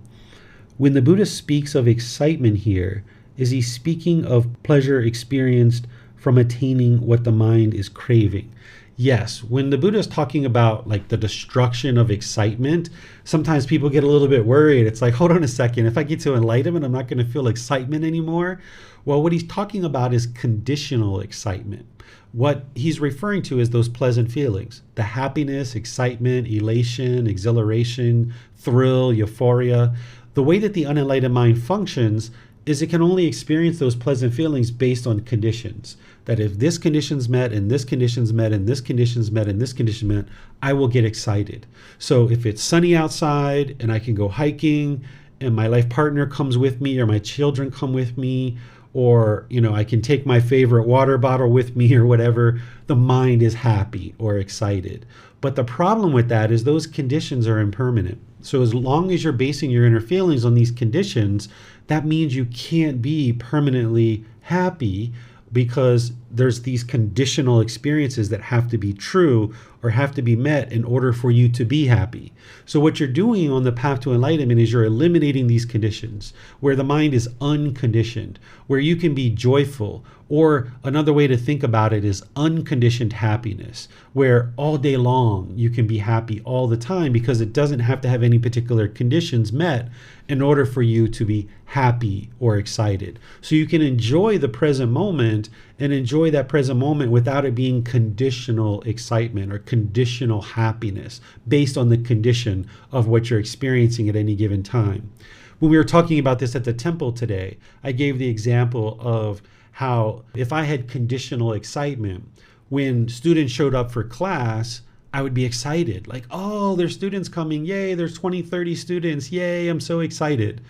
When the Buddha speaks of excitement here, is he speaking of pleasure experienced from attaining what the mind is craving? Yes, when the Buddha is talking about like the destruction of excitement, sometimes people get a little bit worried. It's like, hold on a second, if I get to enlightenment, I'm not going to feel excitement anymore. Well, what he's talking about is conditional excitement. What he's referring to is those pleasant feelings, the happiness, excitement, elation, exhilaration, thrill, euphoria. The way that the unenlightened mind functions is it can only experience those pleasant feelings based on conditions. That if this condition's met, and this condition's met, and this condition's met, and this condition met, I will get excited. So if it's sunny outside and I can go hiking and my life partner comes with me or my children come with me, or I can take my favorite water bottle with me or whatever, the mind is happy or excited. But the problem with that is those conditions are impermanent. So as long as you're basing your inner feelings on these conditions, that means you can't be permanently happy, because there's these conditional experiences that have to be true or have to be met in order for you to be happy. So what you're doing on the path to enlightenment is you're eliminating these conditions where the mind is unconditioned, where you can be joyful. Or another way to think about it is unconditioned happiness, where all day long you can be happy all the time because it doesn't have to have any particular conditions met in order for you to be happy or excited. So you can enjoy the present moment and enjoy that present moment without it being conditional excitement or conditional happiness based on the condition of what you're experiencing at any given time. When we were talking about this at the temple today, I gave the example of how if I had conditional excitement, when students showed up for class, I would be excited. Like, oh, there's students coming. Yay, there's 20, 30 students. Yay, I'm so excited.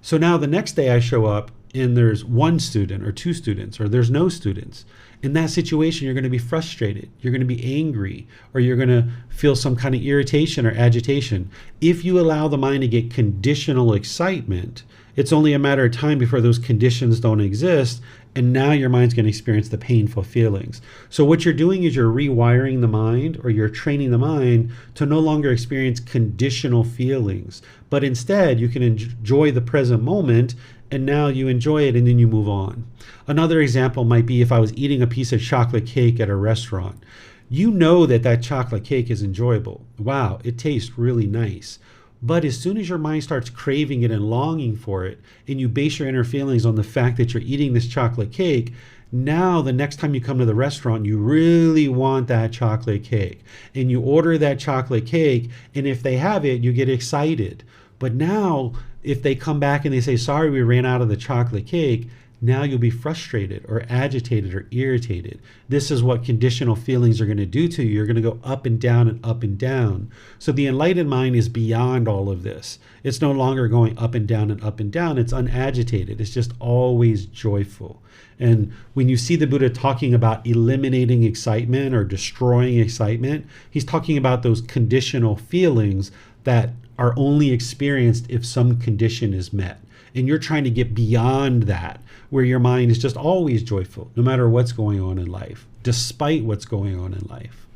So now the next day I show up and there's one student or two students or there's no students. In that situation, you're going to be frustrated. You're going to be angry, or you're going to feel some kind of irritation or agitation. If you allow the mind to get conditional excitement, it's only a matter of time before those conditions don't exist and now your mind's going to experience the painful feelings. So what you're doing is you're rewiring the mind, or you're training the mind to no longer experience conditional feelings, but instead you can enjoy the present moment, and now you enjoy it and then you move on. Another example might be if I was eating a piece of chocolate cake at a restaurant. You know that that chocolate cake is enjoyable. Wow, it tastes really nice. But as soon as your mind starts craving it and longing for it, and you base your inner feelings on the fact that you're eating this chocolate cake, now the next time you come to the restaurant, you really want that chocolate cake. And you order that chocolate cake, and if they have it, you get excited. But now, if they come back and they say, sorry, we ran out of the chocolate cake, now you'll be frustrated or agitated or irritated. This is what conditional feelings are going to do to you. You're going to go up and down and up and down. So the enlightened mind is beyond all of this. It's no longer going up and down and up and down. It's unagitated. It's just always joyful. And when you see the Buddha talking about eliminating excitement or destroying excitement, he's talking about those conditional feelings that are only experienced if some condition is met. And you're trying to get beyond that, where your mind is just always joyful, no matter what's going on in life, despite what's going on in life.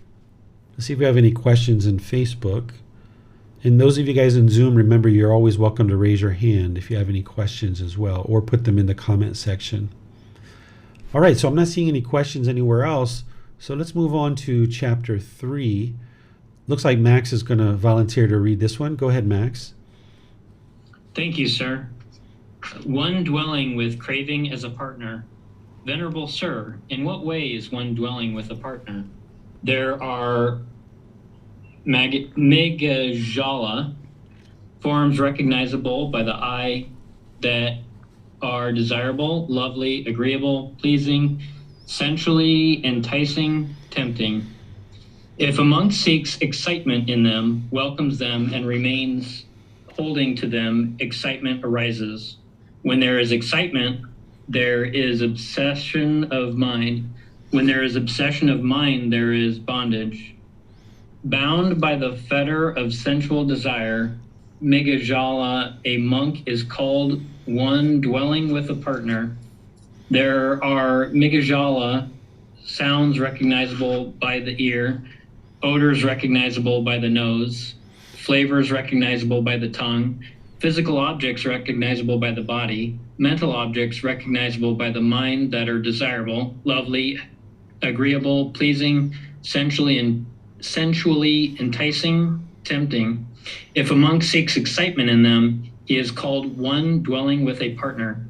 Let's see if we have any questions in Facebook. And those of you guys in Zoom, remember, you're always welcome to raise your hand if you have any questions as well, or put them in the comment section. All right, so I'm not seeing any questions anywhere else. So let's move on to chapter 3. Looks like Max is going to volunteer to read this one. Go ahead, Max. Thank you, sir. One dwelling with craving as a partner. Venerable sir, in what way is one dwelling with a partner? There are megajala, forms recognizable by the eye that are desirable, lovely, agreeable, pleasing, sensually enticing, tempting. If a monk seeks excitement in them, welcomes them, and remains holding to them, excitement arises. When there is excitement, there is obsession of mind. When there is obsession of mind, there is bondage. Bound by the fetter of sensual desire, Megajala, a monk, is called one dwelling with a partner. There are Megajala, sounds recognizable by the ear, odors recognizable by the nose, flavors recognizable by the tongue, physical objects recognizable by the body, mental objects recognizable by the mind that are desirable, lovely, agreeable, pleasing, sensually enticing, tempting. If a monk seeks excitement in them, he is called one dwelling with a partner.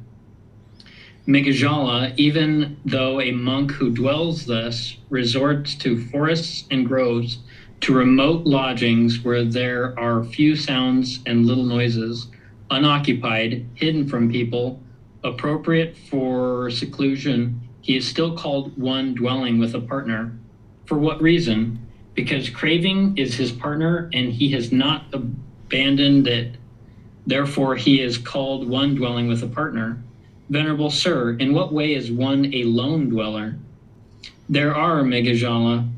Megajala, even though a monk who dwells thus resorts to forests and groves, to remote lodgings where there are few sounds and little noises, unoccupied, hidden from people, appropriate for seclusion, he is still called one dwelling with a partner. For what reason? Because craving is his partner and he has not abandoned it. Therefore, he is called one dwelling with a partner. Venerable sir, in what way is one a lone dweller? There are, Megajala,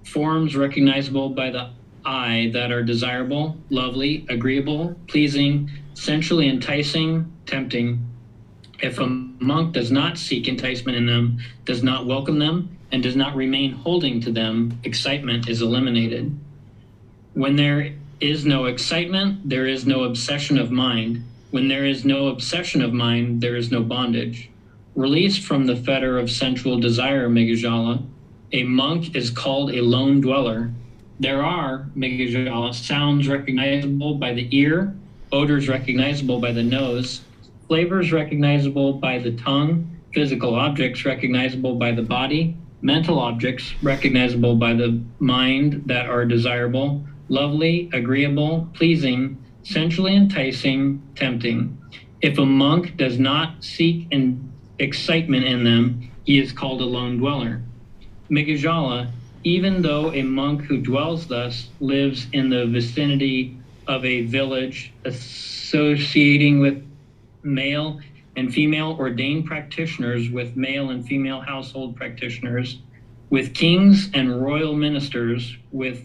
forms recognizable by the eye that are desirable, lovely, agreeable, pleasing, sensually enticing, tempting. If a monk does not seek enticement in them, does not welcome them, and does not remain holding to them, excitement is eliminated. When there is no excitement, there is no obsession of mind. When there is no obsession of mind, there is no bondage. Released from the fetter of sensual desire, Megajala, a monk is called a lone dweller. There are, Megajala, sounds recognizable by the ear, odors recognizable by the nose, flavors recognizable by the tongue, physical objects recognizable by the body, mental objects recognizable by the mind that are desirable, lovely, agreeable, pleasing, sensually enticing, tempting. If a monk does not seek excitement in them, he is called a lone dweller. Megajala, even though a monk who dwells thus lives in the vicinity of a village, associating with male and female ordained practitioners, with male and female household practitioners, with kings and royal ministers, with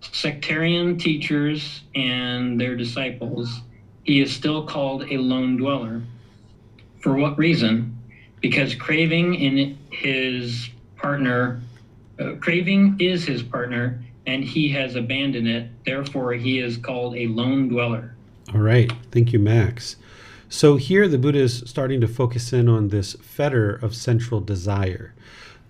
sectarian teachers and their disciples, he is still called a lone dweller. For what reason? because craving is his partner, and he has abandoned it. Therefore, he is called a lone dweller. All right. Thank you, Max. So here the Buddha is starting to focus in on this fetter of sensual desire.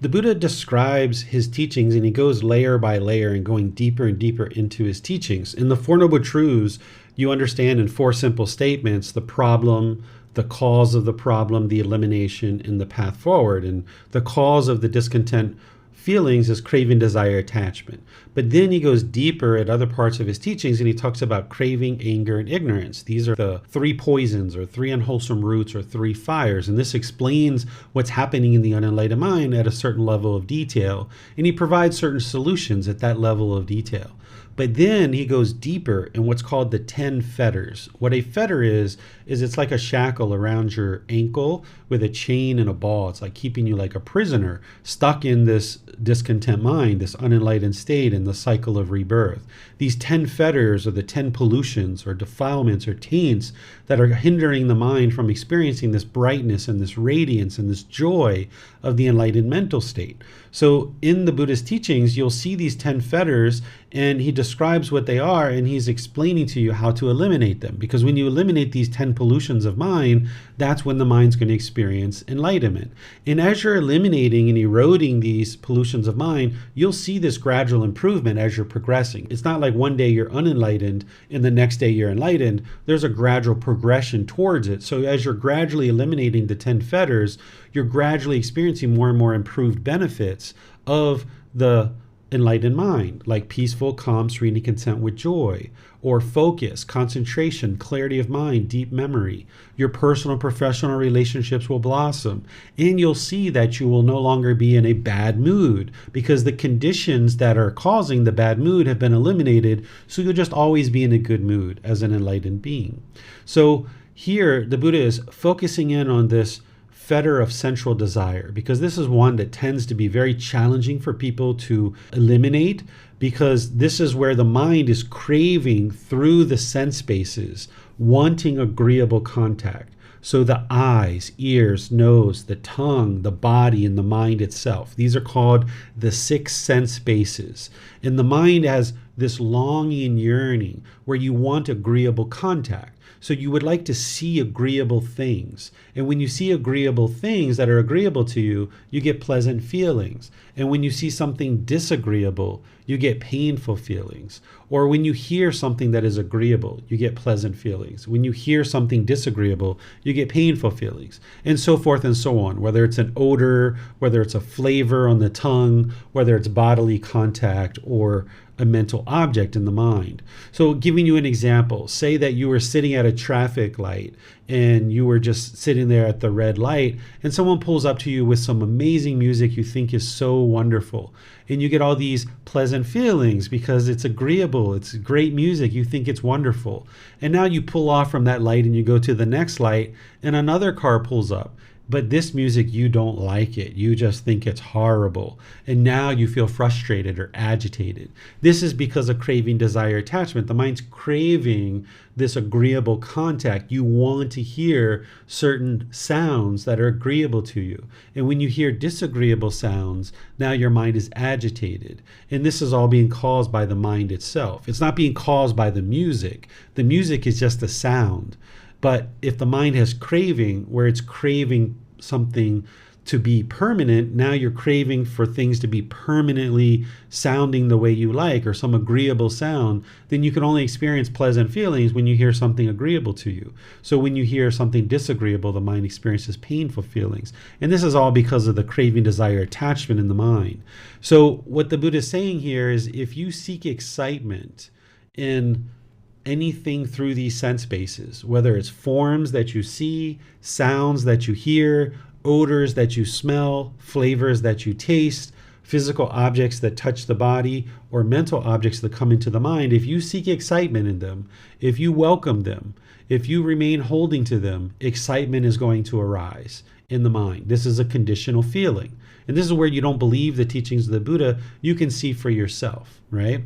The Buddha describes his teachings, and he goes layer by layer and going deeper and deeper into his teachings. In the Four Noble Truths, you understand in 4 simple statements the problem, the cause of the problem, the elimination, and the path forward. And the cause of the discontent feelings is craving, desire, attachment. But then he goes deeper at other parts of his teachings, and he talks about craving, anger, and ignorance. These are the 3 poisons, or 3 unwholesome roots, or 3 fires. And this explains what's happening in the unenlightened mind at a certain level of detail. And he provides certain solutions at that level of detail. But then he goes deeper in what's called the 10 fetters. What a fetter is it's like a shackle around your ankle with a chain and a ball. It's like keeping you like a prisoner, stuck in this discontent mind, this unenlightened state, in the cycle of rebirth. These 10 fetters are the 10 pollutions or defilements or taints that are hindering the mind from experiencing this brightness and this radiance and this joy of the enlightened mental state. So in the Buddhist teachings, you'll see these 10 fetters, and he describes what they are, and he's explaining to you how to eliminate them. Because when you eliminate these 10 pollutions of mind, that's when the mind's going to experience enlightenment. And as you're eliminating and eroding these pollutions of mind, you'll see this gradual improvement as you're progressing. It's not like one day you're unenlightened and the next day you're enlightened. There's a gradual progression towards it. So as you're gradually eliminating the 10 fetters, you're gradually experiencing more and more improved benefits of the enlightened mind, like peaceful, calm, serenity, content with joy, or focus, concentration, clarity of mind, deep memory. Your personal and professional relationships will blossom, and you'll see that you will no longer be in a bad mood, because the conditions that are causing the bad mood have been eliminated, so you'll just always be in a good mood as an enlightened being. So here the Buddha is focusing in on this fetter of sensual desire, because this is one that tends to be very challenging for people to eliminate, because this is where the mind is craving through the sense bases, wanting agreeable contact. So the eyes, ears, nose, the tongue, the body, and the mind itself. These are called the 6 sense bases. And the mind has this longing and yearning where you want agreeable contact. So you would like to see agreeable things. And when you see agreeable things that are agreeable to you, you get pleasant feelings. And when you see something disagreeable, you get painful feelings. Or when you hear something that is agreeable, you get pleasant feelings. When you hear something disagreeable, you get painful feelings. And so forth and so on. Whether it's an odor, whether it's a flavor on the tongue, whether it's bodily contact, or a mental object in the mind. So giving you an example, say that you were sitting at a traffic light and you were just sitting there at the red light, and someone pulls up to you with some amazing music you think is so wonderful. And you get all these pleasant feelings because it's agreeable, it's great music, you think it's wonderful. And now you pull off from that light and you go to the next light, and another car pulls up. But this music, you don't like it. You just think it's horrible. And now you feel frustrated or agitated. This is because of craving, desire, attachment. The mind's craving this agreeable contact. You want to hear certain sounds that are agreeable to you. And when you hear disagreeable sounds, now your mind is agitated. And this is all being caused by the mind itself. It's not being caused by the music. The music is just a sound. But if the mind has craving, where it's craving something to be permanent, now you're craving for things to be permanently sounding the way you like, or some agreeable sound, then you can only experience pleasant feelings when you hear something agreeable to you. So when you hear something disagreeable, the mind experiences painful feelings. And this is all because of the craving, desire, attachment in the mind. So what the Buddha is saying here is, if you seek excitement in anything through these sense bases, whether it's forms that you see, sounds that you hear, odors that you smell, flavors that you taste, physical objects that touch the body, or mental objects that come into the mind, if you seek excitement in them, if you welcome them, if you remain holding to them, excitement is going to arise in the mind. This is a conditional feeling. And this is where you don't believe the teachings of the Buddha, you can see for yourself, right?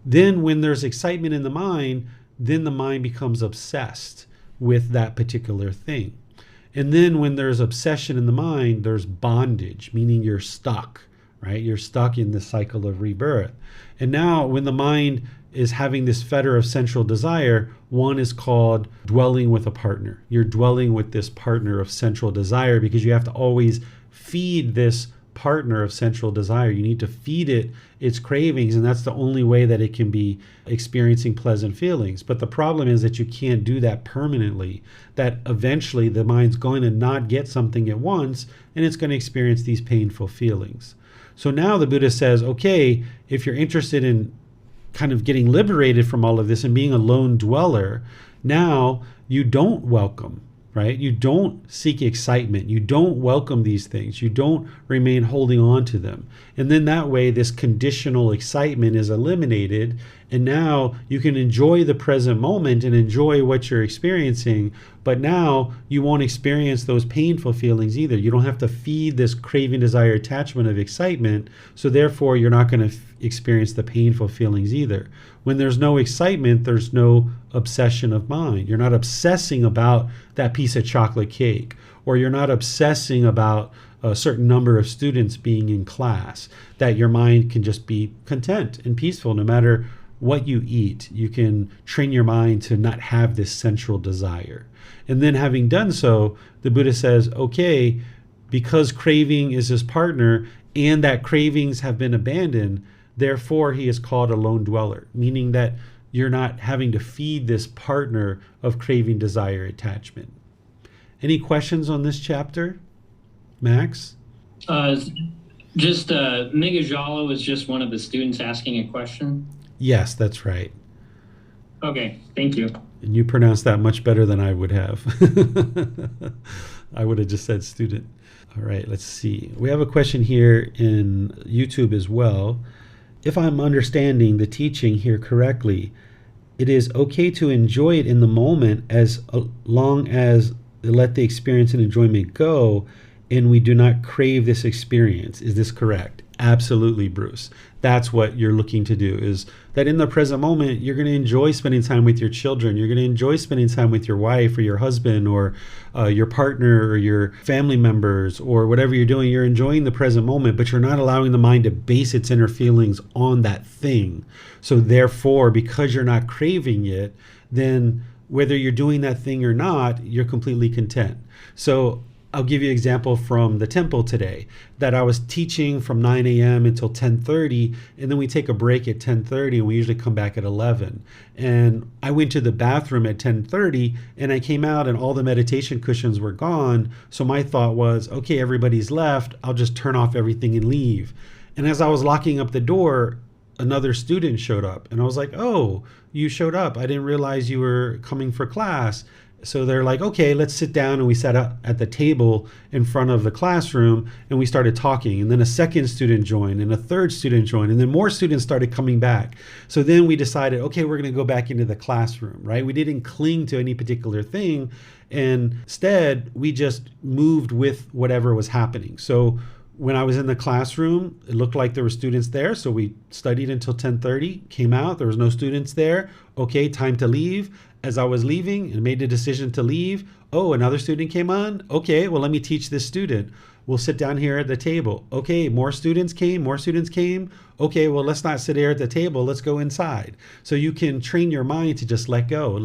Then when there's excitement in the mind, then the mind becomes obsessed with that particular thing. And then when there's obsession in the mind, there's bondage, meaning you're stuck, right? You're stuck in this cycle of rebirth. And now when the mind is having this fetter of sensual desire, one is called dwelling with a partner. You're dwelling with this partner of sensual desire because you have to always feed this partner of sensual desire. You need to feed it its cravings, and that's the only way that it can be experiencing pleasant feelings. But the problem is that you can't do that permanently, that eventually the mind's going to not get something at once, and it's going to experience these painful feelings. So now the Buddha says, okay, if you're interested in kind of getting liberated from all of this and being a lone dweller, now you don't welcome, right? You don't seek excitement. You don't welcome these things. You don't remain holding on to them. And then that way, this conditional excitement is eliminated. And now you can enjoy the present moment and enjoy what you're experiencing. But now you won't experience those painful feelings either. You don't have to feed this craving, desire, attachment of excitement. So therefore, you're not going to experience the painful feelings either. When there's no excitement, there's no obsession of mind. You're not obsessing about that piece of chocolate cake, or you're not obsessing about a certain number of students being in class, that your mind can just be content and peaceful no matter what you eat. You can train your mind to not have this sensual desire. And then having done so, the Buddha says, okay, because craving is his partner and that cravings have been abandoned, therefore he is called a lone dweller, meaning that you're not having to feed this partner of craving, desire, attachment. Any questions on this chapter, Max? Just Migajala was just one of the students asking a question. Yes, that's right. Okay, thank you. And you pronounced that much better than I would have. I would have just said student. All right, let's see. We have a question here in YouTube as well. If I'm understanding the teaching here correctly, it is okay to enjoy it in the moment as long as let the experience and enjoyment go, and we do not crave this experience. Is this correct? Absolutely, Bruce. That's what you're looking to do, is that in the present moment, you're going to enjoy spending time with your children. You're going to enjoy spending time with your wife or your husband or your partner or your family members or whatever you're doing. You're enjoying the present moment, but you're not allowing the mind to base its inner feelings on that thing. So therefore, because you're not craving it, then whether you're doing that thing or not, you're completely content. So I'll give you an example from the temple today, that I was teaching from 9 a.m. until 10:30, and then we take a break at 10:30, and we usually come back at 11. And I went to the bathroom at 10:30, and I came out, and all the meditation cushions were gone. So my thought was, okay, everybody's left. I'll just turn off everything and leave. And as I was locking up the door, another student showed up, and I was like, oh, you showed up. I didn't realize you were coming for class. So they're like, okay, let's sit down. And we sat up at the table in front of the classroom and we started talking. And then a second student joined and a third student joined. And then more students started coming back. So then we decided, okay, we're going to go back into the classroom, right? We didn't cling to any particular thing. And instead, we just moved with whatever was happening. So when I was in the classroom, it looked like there were students there. So we studied until 10:30, came out, there was no students there. Okay, time to leave. As I was leaving and made the decision to leave, oh, another student came on. Okay, well, let me teach this student. We'll sit down here at the table. Okay, more students came. Okay, well, let's not sit here at the table. Let's go inside. So you can train your mind to just let go,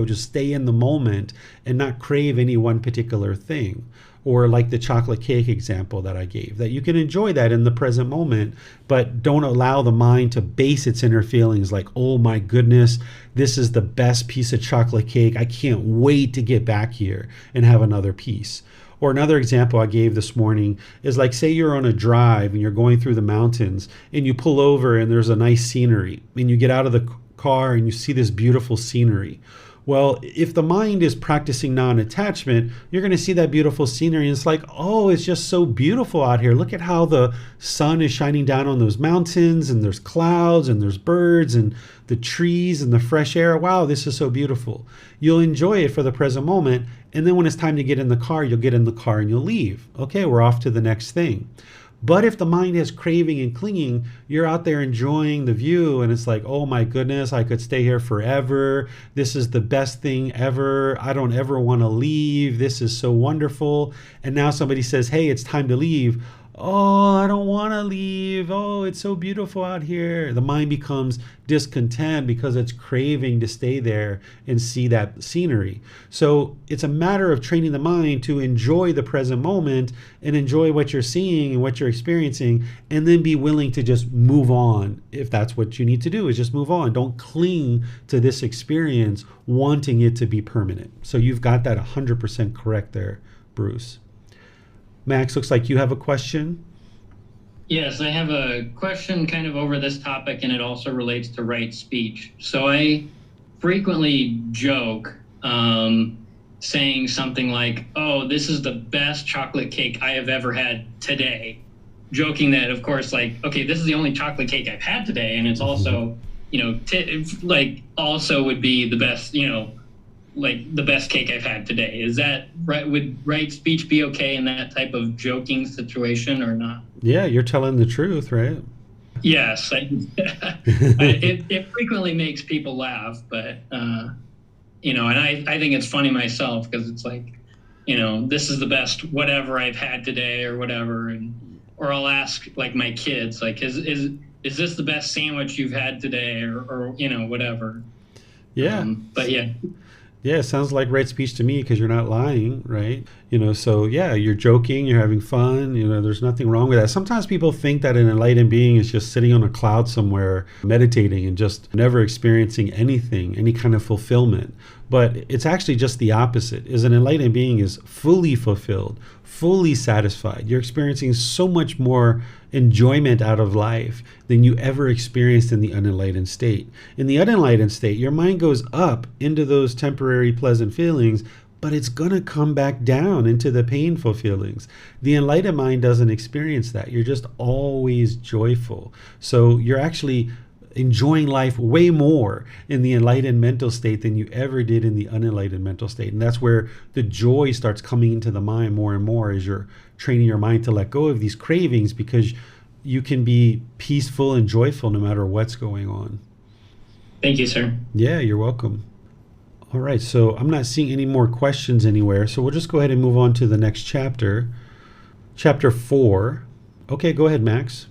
just stay in the moment and not crave any one particular thing. Or like the chocolate cake example that I gave, that you can enjoy that in the present moment, but don't allow the mind to base its inner feelings like, oh my goodness, this is the best piece of chocolate cake. I can't wait to get back here and have another piece. Or another example I gave this morning is like, say you're on a drive and you're going through the mountains and you pull over and there's a nice scenery and you get out of the car and you see this beautiful scenery. Well, if the mind is practicing non-attachment, you're going to see that beautiful scenery and it's like, oh, it's just so beautiful out here. Look at how the sun is shining down on those mountains and there's clouds and there's birds and the trees and the fresh air. Wow, this is so beautiful. You'll enjoy it for the present moment. And then when it's time to get in the car, you'll get in the car and you'll leave. Okay, we're off to the next thing. But if the mind is craving and clinging, you're out there enjoying the view and it's like, oh my goodness, I could stay here forever. This is the best thing ever. I don't ever want to leave. This is so wonderful. And now somebody says, hey, it's time to leave. Oh, I don't want to leave. Oh, it's so beautiful out here. The mind becomes discontent because it's craving to stay there and see that scenery. So it's a matter of training the mind to enjoy the present moment and enjoy what you're seeing and what you're experiencing, and then be willing to just move on. If that's what you need to do, is just move on. Don't cling to this experience wanting it to be permanent. So you've got that 100% correct there, Bruce. Max, looks like you have a question. Yes, I have a question kind of over this topic, and it also relates to right speech. So I frequently joke saying something like, oh, this is the best chocolate cake I have ever had today. Joking that, of course, like, okay, this is the only chocolate cake I've had today, and it's also, also would be the best, like the best cake I've had today. Is that right? Would right speech be okay in that type of joking situation or not? Yeah, you're telling the truth, right? Yes. It frequently makes people laugh, but, and I think it's funny myself because it's like, this is the best whatever I've had today or whatever. Or I'll ask like my kids, like, is this the best sandwich you've had today or whatever. Yeah. But yeah. Yeah, it sounds like right speech to me because you're not lying, right? So yeah, you're joking, you're having fun, there's nothing wrong with that. Sometimes people think that an enlightened being is just sitting on a cloud somewhere, meditating and just never experiencing anything, any kind of fulfillment. But it's actually just the opposite. An enlightened being is fully fulfilled, fully satisfied. You're experiencing so much more enjoyment out of life than you ever experienced in the unenlightened state. In the unenlightened state, your mind goes up into those temporary pleasant feelings, but it's going to come back down into the painful feelings. The enlightened mind doesn't experience that. You're just always joyful. So you're actually enjoying life way more in the enlightened mental state than you ever did in the unenlightened mental state. And that's where the joy starts coming into the mind more and more as you're training your mind to let go of these cravings, because you can be peaceful and joyful no matter what's going on. Thank you, sir. Yeah, you're welcome. All right, so I'm not seeing any more questions anywhere, so we'll just go ahead and move on to the next chapter. Chapter 4. Okay, go ahead, Max.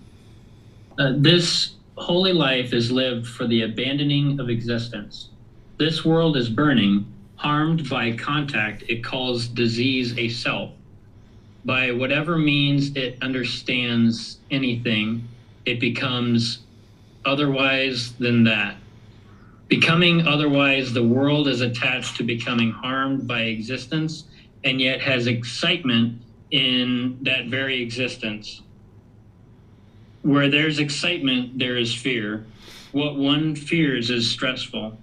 This holy life is lived for the abandoning of existence. This world is burning, harmed by contact it calls disease a self. By whatever means it understands anything, it becomes otherwise than that. Becoming otherwise, the world is attached to becoming harmed by existence, and yet has excitement in that very existence. Where there's excitement, there is fear. What one fears is stressful.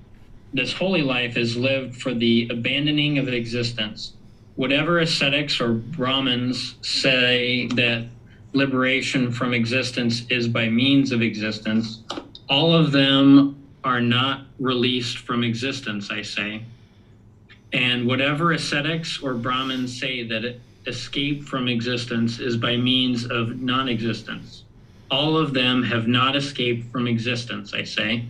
This holy life is lived for the abandoning of existence. Whatever ascetics or Brahmins say that liberation from existence is by means of existence, all of them are not released from existence, I say. And whatever ascetics or Brahmins say that escape from existence is by means of non-existence, all of them have not escaped from existence, I say.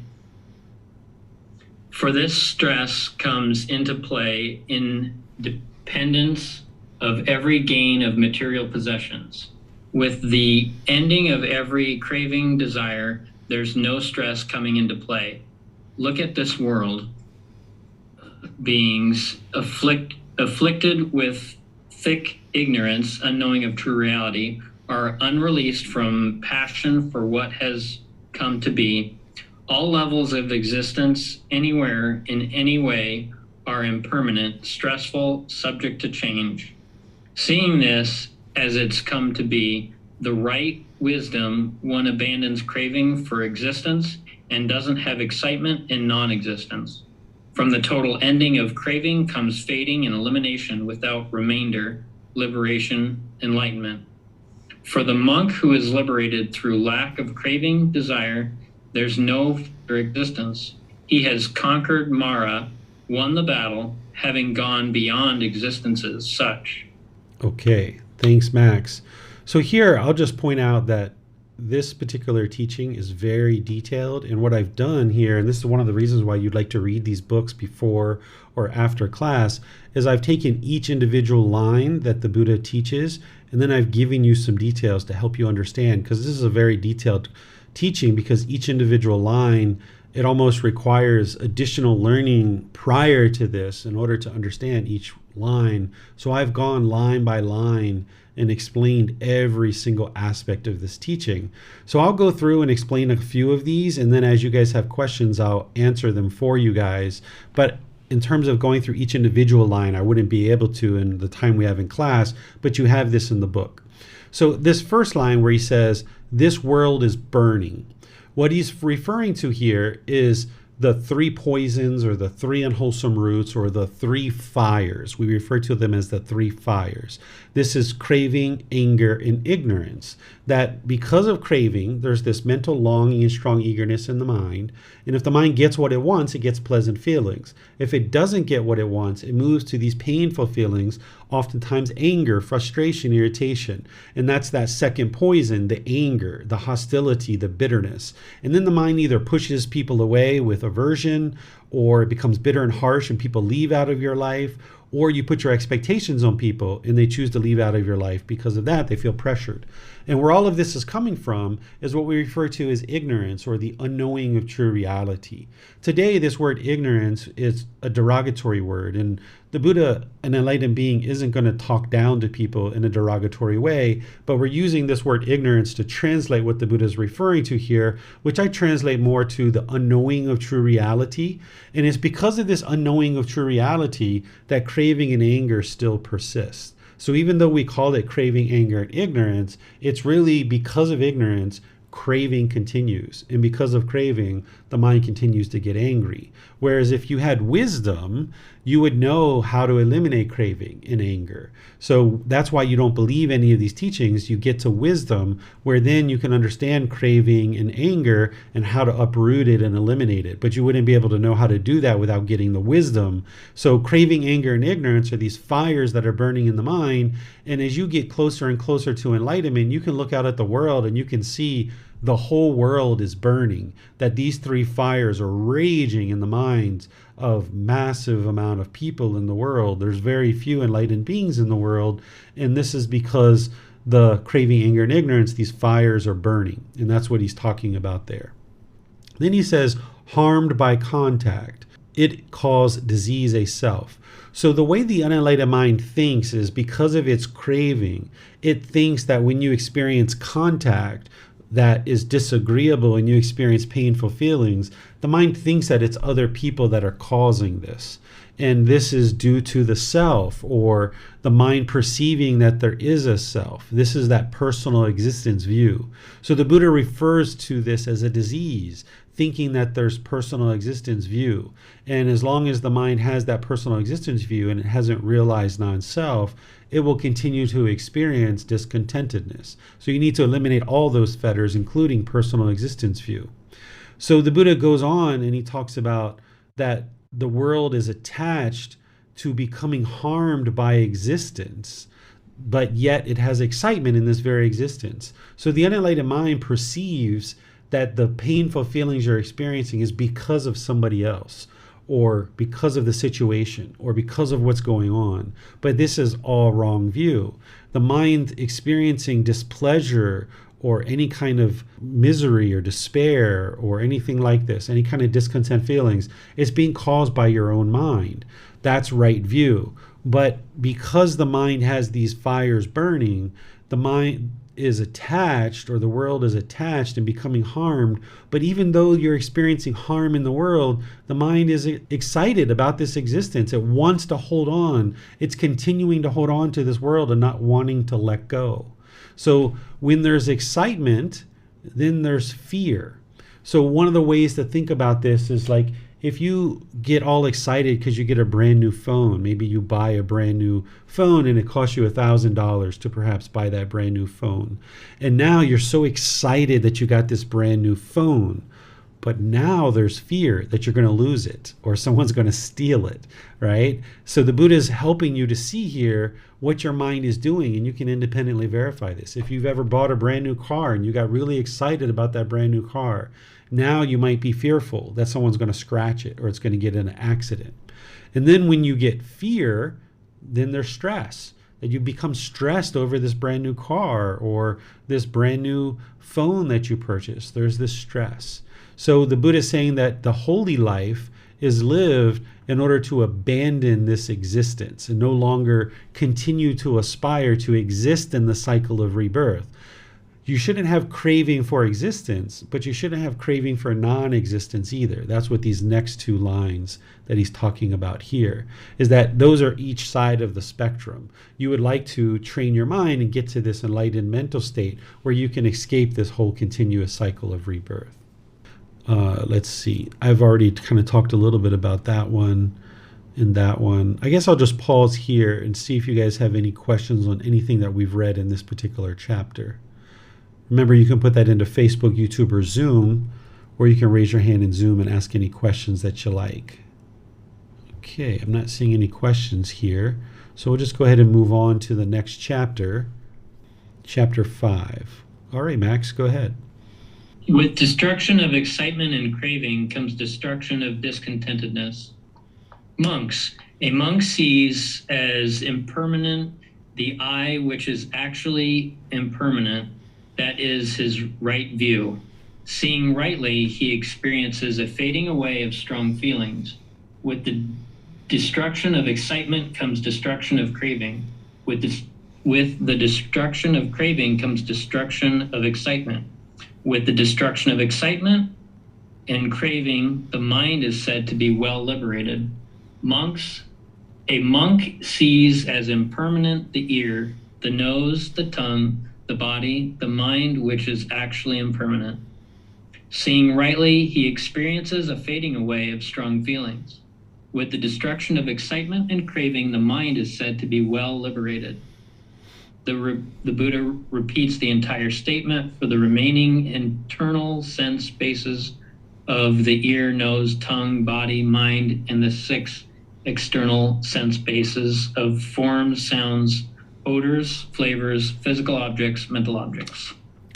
For this stress comes into play in dependence of every gain of material possessions. With the ending of every craving desire, there's no stress coming into play. Look at this world. Beings afflicted with thick ignorance, unknowing of true reality, are unreleased from passion for what has come to be. All levels of existence, anywhere, in any way, are impermanent, stressful, subject to change. Seeing this as it's come to be, the right wisdom, one abandons craving for existence and doesn't have excitement in non-existence. From the total ending of craving comes fading and elimination without remainder, liberation, enlightenment. For the monk who is liberated through lack of craving, desire, there's no further existence. He has conquered Mara, won the battle, having gone beyond existences such. Okay, thanks, Max. So here, I'll just point out that this particular teaching is very detailed. And what I've done here, and this is one of the reasons why you'd like to read these books before or after class, is I've taken each individual line that the Buddha teaches, and then I've given you some details to help you understand, because this is a very detailed teaching, because each individual line, it almost requires additional learning prior to this in order to understand each line. So I've gone line by line and explained every single aspect of this teaching. So I'll go through and explain a few of these, and then as you guys have questions, I'll answer them for you guys. But in terms of going through each individual line, I wouldn't be able to in the time we have in class, but you have this in the book. So this first line where he says, "This world is burning," what he's referring to here is the three poisons, or the three unwholesome roots, or the three fires. We refer to them as the three fires. This is craving, anger, and ignorance. That because of craving, there's this mental longing and strong eagerness in the mind. And if the mind gets what it wants, it gets pleasant feelings. If it doesn't get what it wants, it moves to these painful feelings, oftentimes anger, frustration, irritation. And that's that second poison, the anger, the hostility, the bitterness. And then the mind either pushes people away with aversion, or it becomes bitter and harsh and people leave out of your life, or you put your expectations on people and they choose to leave out of your life. Because of that, they feel pressured. And where all of this is coming from is what we refer to as ignorance, or the unknowing of true reality. Today, this word ignorance is a derogatory word, and the Buddha, an enlightened being, isn't going to talk down to people in a derogatory way, but we're using this word ignorance to translate what the Buddha is referring to here, which I translate more to the unknowing of true reality. And it's because of this unknowing of true reality that craving and anger still persists. So even though we call it craving, anger, and ignorance, it's really because of ignorance, craving continues. And because of craving, the mind continues to get angry. Whereas if you had wisdom, you would know how to eliminate craving and anger. So that's why you don't believe any of these teachings. You get to wisdom, where then you can understand craving and anger and how to uproot it and eliminate it. But you wouldn't be able to know how to do that without getting the wisdom. So craving, anger, and ignorance are these fires that are burning in the mind. And as you get closer and closer to enlightenment, you can look out at the world and you can see the whole world is burning, that these three fires are raging in the minds of massive amount of people in the world. There's very few enlightened beings in the world, and this is because the craving, anger, and ignorance, these fires are burning, and that's what he's talking about there. Then he says, harmed by contact, it caused disease a self. So the way the unenlightened mind thinks is because of its craving, it thinks that when you experience contact that is disagreeable and you experience painful feelings, the mind thinks that it's other people that are causing this. And this is due to the self, or the mind perceiving that there is a self. This is that personal existence view. So the Buddha refers to this as a disease, thinking that there's personal existence view. And as long as the mind has that personal existence view and it hasn't realized non-self, it will continue to experience discontentedness. So you need to eliminate all those fetters, including personal existence view. So the Buddha goes on and he talks about that the world is attached to becoming harmed by existence, but yet it has excitement in this very existence. So the unenlightened mind perceives that the painful feelings you're experiencing is because of somebody else, or because of the situation, or because of what's going on. But this is all wrong view. The mind experiencing displeasure or any kind of misery or despair or anything like this, any kind of discontent feelings, is being caused by your own mind. That's right view. But because the mind has these fires burning, the mind is attached, or the world is attached and becoming harmed. But even though you're experiencing harm in the world, the mind is excited about this existence. It wants to hold on. It's continuing to hold on to this world and not wanting to let go. So when there's excitement, then there's fear. So one of the ways to think about this is like, if you get all excited because you get a brand new phone, maybe you buy a brand new phone and it costs you $1,000 to perhaps buy that brand new phone. And now you're so excited that you got this brand new phone. But now there's fear that you're going to lose it or someone's going to steal it, right? So the Buddha is helping you to see here what your mind is doing, and you can independently verify this. If you've ever bought a brand new car and you got really excited about that brand new car, now you might be fearful that someone's going to scratch it or it's going to get in an accident. And then when you get fear, then there's stress. That you become stressed over this brand new car or this brand new phone that you purchased. There's this stress. So the Buddha is saying that the holy life is lived in order to abandon this existence and no longer continue to aspire to exist in the cycle of rebirth. You shouldn't have craving for existence, but you shouldn't have craving for non-existence either. That's what these next two lines that he's talking about here, is that those are each side of the spectrum. You would like to train your mind and get to this enlightened mental state where you can escape this whole continuous cycle of rebirth. Let's see. I've already kind of talked a little bit about that one and that one. I guess I'll just pause here and see if you guys have any questions on anything that we've read in this particular chapter. Remember, you can put that into Facebook, YouTube, or Zoom, or you can raise your hand in Zoom and ask any questions that you like. Okay, I'm not seeing any questions here, so we'll just go ahead and move on to the next chapter, chapter 5. All right, Max, go ahead. With destruction of excitement and craving comes destruction of discontentedness. Monks. A monk sees as impermanent the I which is actually impermanent. That is his right view. Seeing rightly, he experiences a fading away of strong feelings. With the destruction of excitement comes destruction of craving. With the destruction of craving comes destruction of excitement. With the destruction of excitement and craving, the mind is said to be well liberated. Monks. A monk sees as impermanent the ear, the nose, the tongue, the body, the mind, which is actually impermanent. Seeing rightly, he experiences a fading away of strong feelings. With the destruction of excitement and craving, the mind is said to be well liberated. The Buddha repeats the entire statement for the remaining internal sense bases of the ear, nose, tongue, body, mind, and the 6 external sense bases of forms, sounds, odors, flavors, physical objects, mental objects.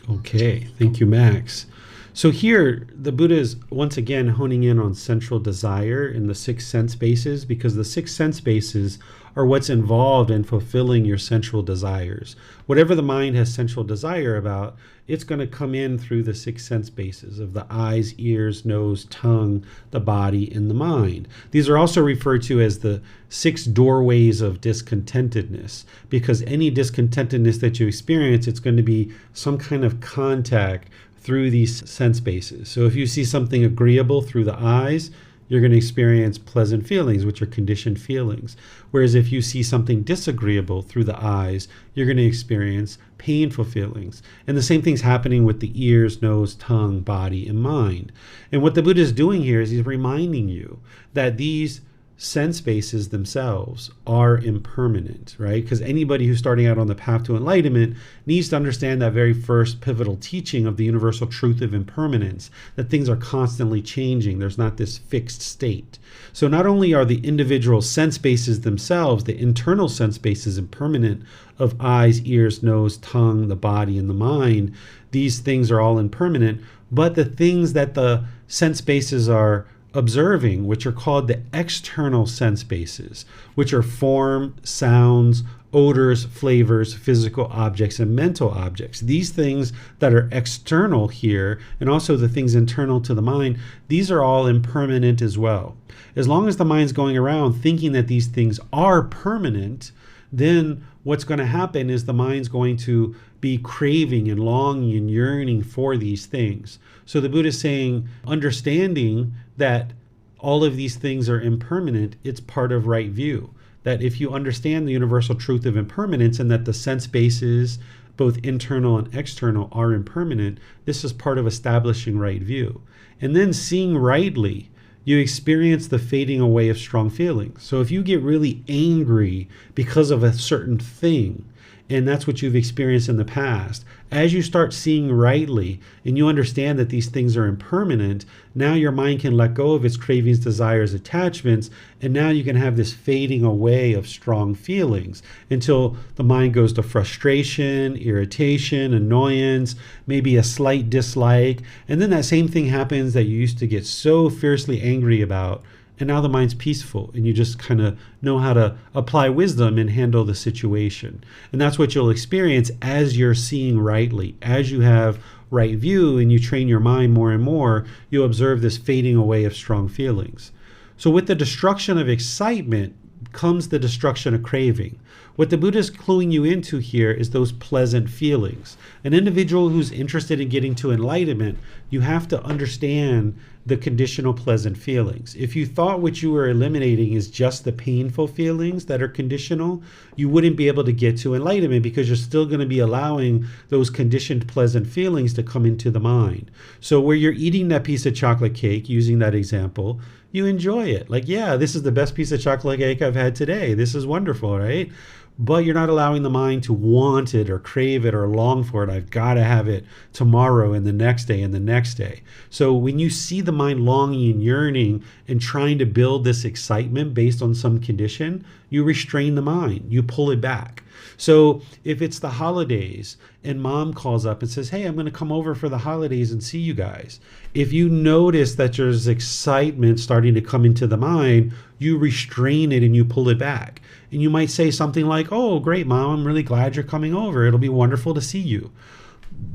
Okay, thank you, Max. So here, the Buddha is once again honing in on central desire in the 6 sense bases, because the 6 sense bases are what's involved in fulfilling your central desires. Whatever the mind has central desire about, it's going to come in through the 6 sense bases of the eyes, ears, nose, tongue, the body, and the mind. These are also referred to as the 6 doorways of discontentedness, because any discontentedness that you experience, it's going to be some kind of contact through these sense bases. So if you see something agreeable through the eyes, you're going to experience pleasant feelings, which are conditioned feelings. Whereas if you see something disagreeable through the eyes, you're going to experience painful feelings. And the same thing's happening with the ears, nose, tongue, body, and mind. And what the Buddha is doing here is he's reminding you that these sense bases themselves are impermanent, right? Because anybody who's starting out on the path to enlightenment needs to understand that very first pivotal teaching of the universal truth of impermanence, that things are constantly changing. There's not this fixed state. So not only are the individual sense bases themselves, the internal sense bases impermanent of eyes, ears, nose, tongue, the body, and the mind, these things are all impermanent, but the things that the sense bases are observing, which are called the external sense bases, which are form, sounds, odors, flavors, physical objects, and mental objects. These things that are external here, and also the things internal to the mind, these are all impermanent as well. As long as the mind's going around thinking that these things are permanent, then what's going to happen is the mind's going to be craving and longing and yearning for these things. So the Buddha is saying, understanding that all of these things are impermanent, it's part of right view. That if you understand the universal truth of impermanence and that the sense bases, both internal and external, are impermanent, this is part of establishing right view. And then seeing rightly, you experience the fading away of strong feelings. So if you get really angry because of a certain thing, and that's what you've experienced in the past. As you start seeing rightly and you understand that these things are impermanent, now your mind can let go of its cravings, desires, attachments, and now you can have this fading away of strong feelings until the mind goes to frustration, irritation, annoyance, maybe a slight dislike, and then that same thing happens that you used to get so fiercely angry about, and now the mind's peaceful and you just kind of know how to apply wisdom and handle the situation. And that's what you'll experience as you're seeing rightly. As you have right view and you train your mind more and more, you observe this fading away of strong feelings. So with the destruction of excitement comes the destruction of craving. What the Buddha is cluing you into here is those pleasant feelings. An individual who's interested in getting to enlightenment, you have to understand the conditional pleasant feelings. If you thought what you were eliminating is just the painful feelings that are conditional, you wouldn't be able to get to enlightenment because you're still going to be allowing those conditioned pleasant feelings to come into the mind. So where you're eating that piece of chocolate cake, using that example, you enjoy it. Like, yeah, this is the best piece of chocolate cake I've had today. This is wonderful, right? But you're not allowing the mind to want it or crave it or long for it. I've got to have it tomorrow and the next day and the next day. So when you see the mind longing and yearning and trying to build this excitement based on some condition, you restrain the mind, you pull it back. So if it's the holidays and mom calls up and says, hey, I'm going to come over for the holidays and see you guys. If you notice that there's excitement starting to come into the mind, you restrain it and you pull it back. And you might say something like, oh, great, Mom, I'm really glad you're coming over. It'll be wonderful to see you.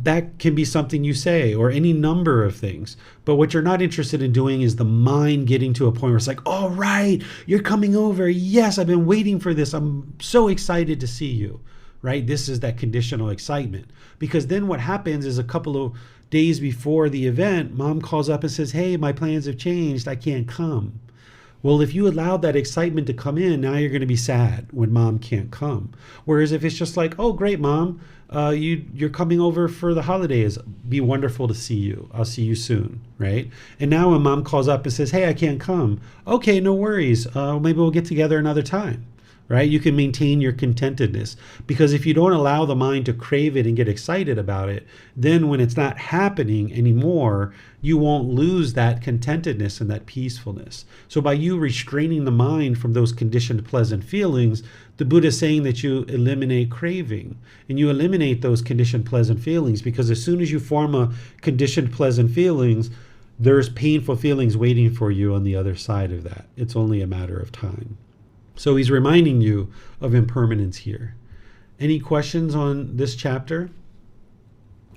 That can be something you say, or any number of things. But what you're not interested in doing is the mind getting to a point where it's like, all right, you're coming over. Yes, I've been waiting for this. I'm so excited to see you, right? This is that conditional excitement. Because then what happens is a couple of days before the event, Mom calls up and says, hey, my plans have changed. I can't come. Well, if you allowed that excitement to come in, now you're going to be sad when Mom can't come. Whereas if it's just like, oh, great, Mom, you're coming over for the holidays. Be wonderful to see you. I'll see you soon, right? And now when Mom calls up and says, hey, I can't come. Okay, no worries. Maybe we'll get together another time, right? You can maintain your contentedness. Because if you don't allow the mind to crave it and get excited about it, then when it's not happening anymore, you won't lose that contentedness and that peacefulness. So by you restraining the mind from those conditioned pleasant feelings, the Buddha is saying that you eliminate craving and you eliminate those conditioned pleasant feelings, because as soon as you form a conditioned pleasant feelings, there's painful feelings waiting for you on the other side of that. It's only a matter of time. So he's reminding you of impermanence here. Any questions on this chapter?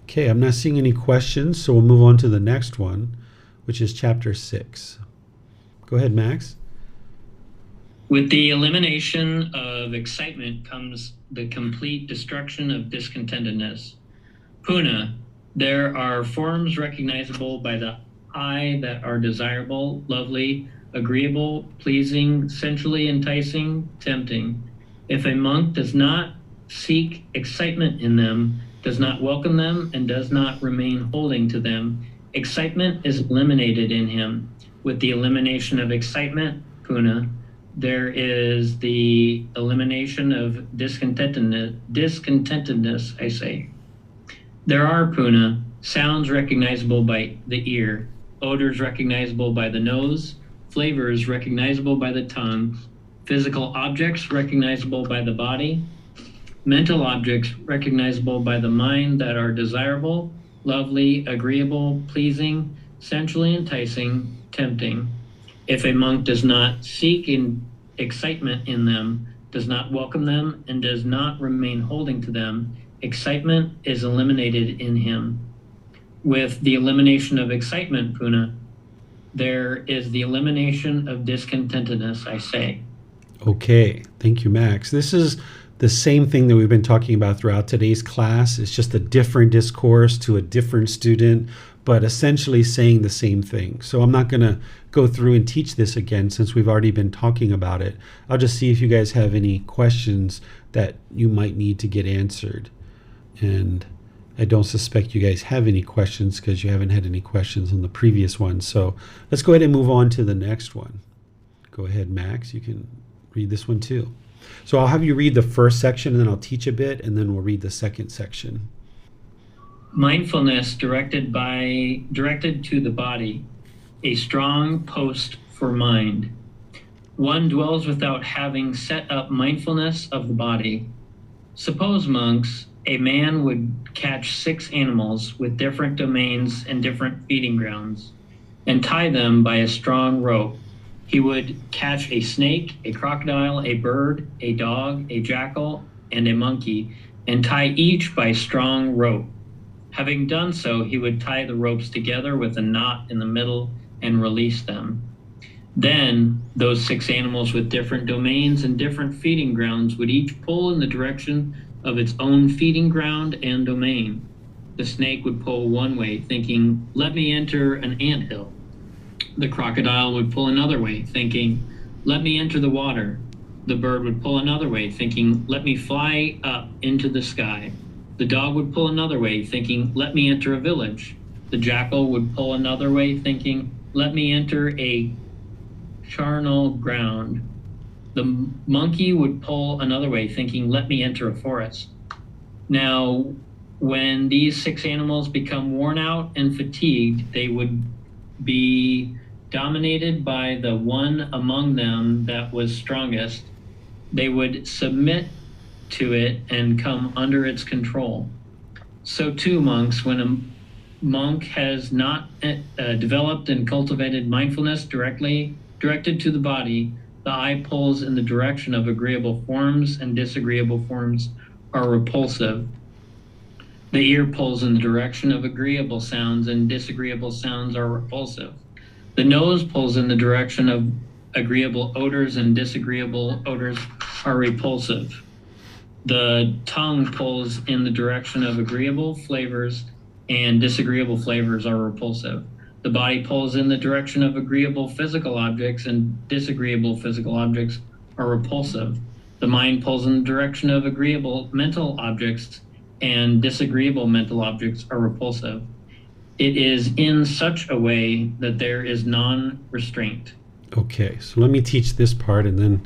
Okay, I'm not seeing any questions, so we'll move on to the next one, which is chapter 6. Go ahead, Max. With the elimination of excitement comes the complete destruction of discontentedness. Puna, there are forms recognizable by the eye that are desirable, lovely, agreeable, pleasing, sensually enticing, tempting. If a monk does not seek excitement in them, does not welcome them, and does not remain holding to them, excitement is eliminated in him. With the elimination of excitement, Puna, there is the elimination of discontentedness, I say. There are, Puna, sounds recognizable by the ear, odors recognizable by the nose, flavors recognizable by the tongue, physical objects recognizable by the body, mental objects recognizable by the mind that are desirable, lovely, agreeable, pleasing, sensually enticing, tempting. If a monk does not seek excitement in them, does not welcome them, and does not remain holding to them, excitement is eliminated in him. With the elimination of excitement, Puna, there is the elimination of discontentedness, I say. Okay, thank you, Max. This is the same thing that we've been talking about throughout today's class. It's just a different discourse to a different student, but essentially saying the same thing. So I'm not going to go through and teach this again since we've already been talking about it. I'll just see if you guys have any questions that you might need to get answered. And I don't suspect you guys have any questions because you haven't had any questions on the previous one. So let's go ahead and move on to the next one. Go ahead, Max. You can read this one too. So I'll have you read the first section, and then I'll teach a bit, and then we'll read the second section. Mindfulness directed to the body, a strong post for mind. One dwells without having set up mindfulness of the body. Suppose, monks, a man would catch 6 animals with different domains and different feeding grounds, and tie them by a strong rope. He would catch a snake, a crocodile, a bird, a dog, a jackal, and a monkey, and tie each by strong rope. Having done so, he would tie the ropes together with a knot in the middle and release them. Then those 6 animals with different domains and different feeding grounds would each pull in the direction of its own feeding ground and domain. The snake would pull one way, thinking, "Let me enter an anthill." The crocodile would pull another way, thinking, "Let me enter the water." The bird would pull another way, thinking, "Let me fly up into the sky." The dog would pull another way, thinking, "Let me enter a village." The jackal would pull another way, thinking, "Let me enter a charnel ground." The monkey would pull another way, thinking, "Let me enter a forest." Now, when these 6 animals become worn out and fatigued, they would be dominated by the one among them that was strongest. They would submit to it and come under its control. So too, monks, when a monk has not developed and cultivated mindfulness directed to the body, the eye pulls in the direction of agreeable forms, and disagreeable forms are repulsive. The ear pulls in the direction of agreeable sounds, and disagreeable sounds are repulsive. The nose pulls in the direction of agreeable odors, and disagreeable odors are repulsive. The tongue pulls in the direction of agreeable flavors, and disagreeable flavors are repulsive. The body pulls in the direction of agreeable physical objects, and disagreeable physical objects are repulsive. The mind pulls in the direction of agreeable mental objects, and disagreeable mental objects are repulsive. It is in such a way that there is non-restraint. Okay, so let me teach this part, and then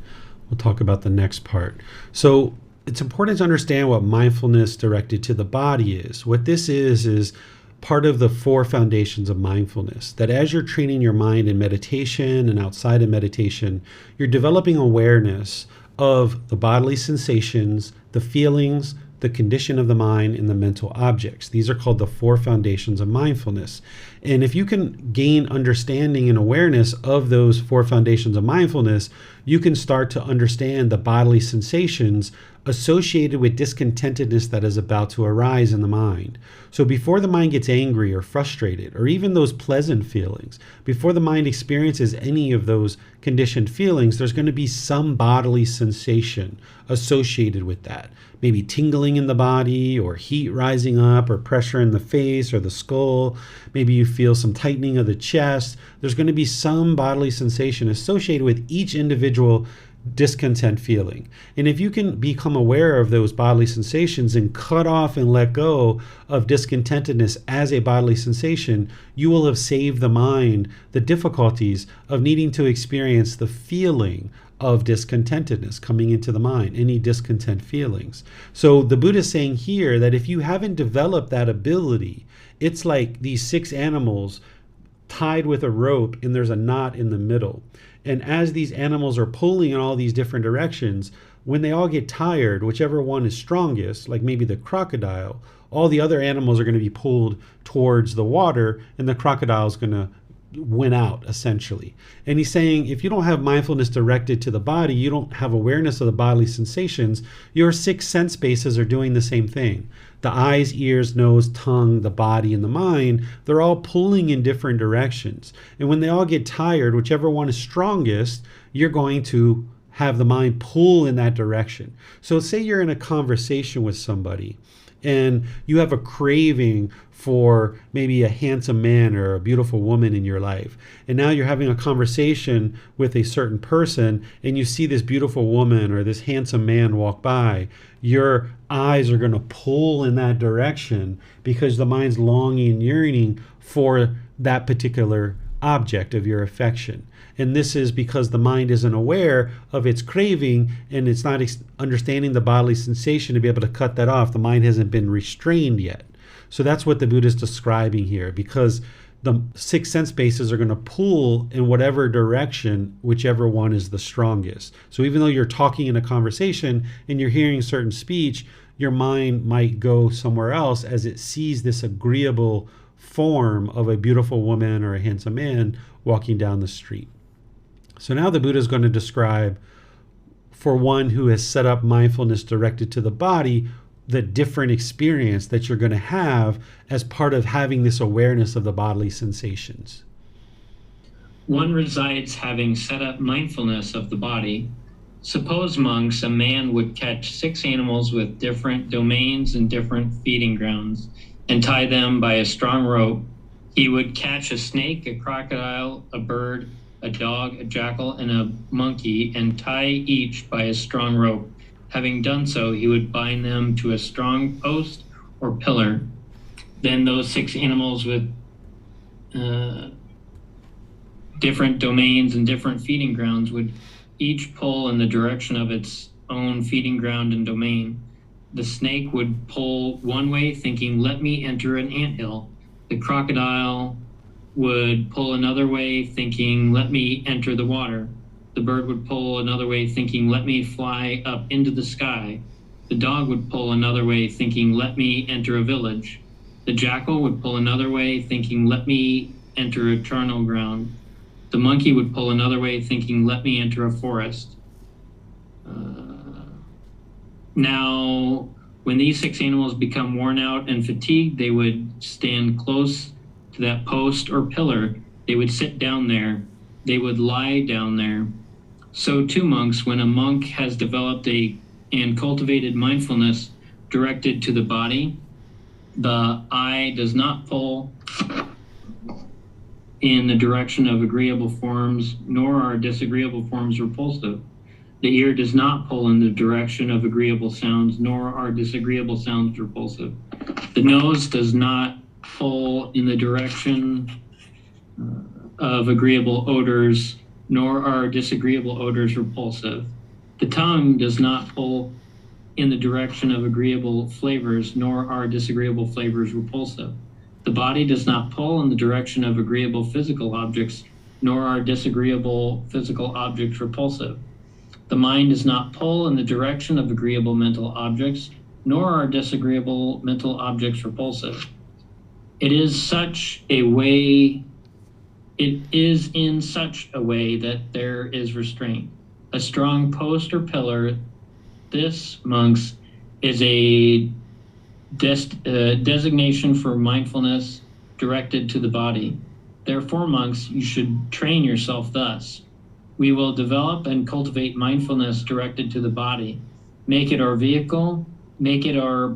we'll talk about the next part. So it's important to understand what mindfulness directed to the body is. What this is part of the 4 foundations of mindfulness, that as you're training your mind in meditation and outside of meditation, you're developing awareness of the bodily sensations, the feelings, the condition of the mind, and the mental objects. These are called the 4 foundations of mindfulness. And if you can gain understanding and awareness of those 4 foundations of mindfulness, you can start to understand the bodily sensations associated with discontentedness that is about to arise in the mind. So before the mind gets angry or frustrated, or even those pleasant feelings, before the mind experiences any of those conditioned feelings, there's going to be some bodily sensation associated with that. Maybe tingling in the body, or heat rising up, or pressure in the face or the skull. Maybe you feel some tightening of the chest. There's going to be some bodily sensation associated with each individual discontent feeling. And if you can become aware of those bodily sensations and cut off and let go of discontentedness as a bodily sensation, you will have saved the mind the difficulties of needing to experience the feeling of discontentedness coming into the mind, any discontent feelings. So the Buddha is saying here that if you haven't developed that ability, it's like these 6 animals tied with a rope, and there's a knot in the middle. And as these animals are pulling in all these different directions, when they all get tired, whichever one is strongest, like maybe the crocodile, all the other animals are going to be pulled towards the water, and the crocodile is going to win out, essentially. And he's saying, if you don't have mindfulness directed to the body, you don't have awareness of the bodily sensations, your 6 sense bases are doing the same thing. The eyes, ears, nose, tongue, the body, and the mind, they're all pulling in different directions. And when they all get tired, whichever one is strongest, you're going to have the mind pull in that direction. So say you're in a conversation with somebody, and you have a craving for maybe a handsome man or a beautiful woman in your life. And now you're having a conversation with a certain person, and you see this beautiful woman or this handsome man walk by. Your eyes are going to pull in that direction because the mind's longing and yearning for that particular object of your affection. And this is because the mind isn't aware of its craving, and it's not understanding the bodily sensation to be able to cut that off. The mind hasn't been restrained yet. So that's what the Buddha is describing here, because the six sense bases are going to pull in whatever direction, whichever one is the strongest. So even though you're talking in a conversation and you're hearing certain speech, your mind might go somewhere else as it sees this agreeable form of a beautiful woman or a handsome man walking down the street. So now the Buddha is going to describe, for one who has set up mindfulness directed to the body, the different experience that you're going to have as part of having this awareness of the bodily sensations. One resides having set up mindfulness of the body. Suppose, monks, a man would catch 6 animals with different domains and different feeding grounds and tie them by a strong rope. He would catch a snake, a crocodile, a bird, a dog, a jackal, and a monkey, and tie each by a strong rope. Having done so, he would bind them to a strong post or pillar. Then those 6 animals with different domains and different feeding grounds would each pull in the direction of its own feeding ground and domain. The snake would pull one way, thinking, "Let me enter an anthill." The crocodile would pull another way, thinking, "Let me enter the water." The bird would pull another way, thinking, "Let me fly up into the sky." The dog would pull another way, thinking, "Let me enter a village." The jackal would pull another way, thinking, "Let me enter eternal ground." The monkey would pull another way, thinking, "Let me enter a forest." Now, when these 6 animals become worn out and fatigued, they would stand close to that post or pillar. They would sit down there. They would lie down there. So too, monks, when a monk has developed and cultivated mindfulness directed to the body, the eye does not pull in the direction of agreeable forms, nor are disagreeable forms repulsive. The ear does not pull in the direction of agreeable sounds, nor are disagreeable sounds repulsive. The nose does not pull in the direction of agreeable odors, nor are disagreeable odors repulsive. The tongue does not pull in the direction of agreeable flavors, nor are disagreeable flavors repulsive. The body does not pull in the direction of agreeable physical objects, nor are disagreeable physical objects repulsive. The mind does not pull in the direction of agreeable mental objects, nor are disagreeable mental objects repulsive. It is in such a way that there is restraint. A strong post or pillar, this, monks, is a designation for mindfulness directed to the body. Therefore, monks, you should train yourself thus. We will develop and cultivate mindfulness directed to the body. Make it our vehicle, make it our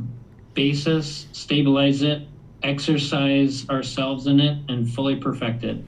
basis, stabilize it, exercise ourselves in it, and fully perfect it.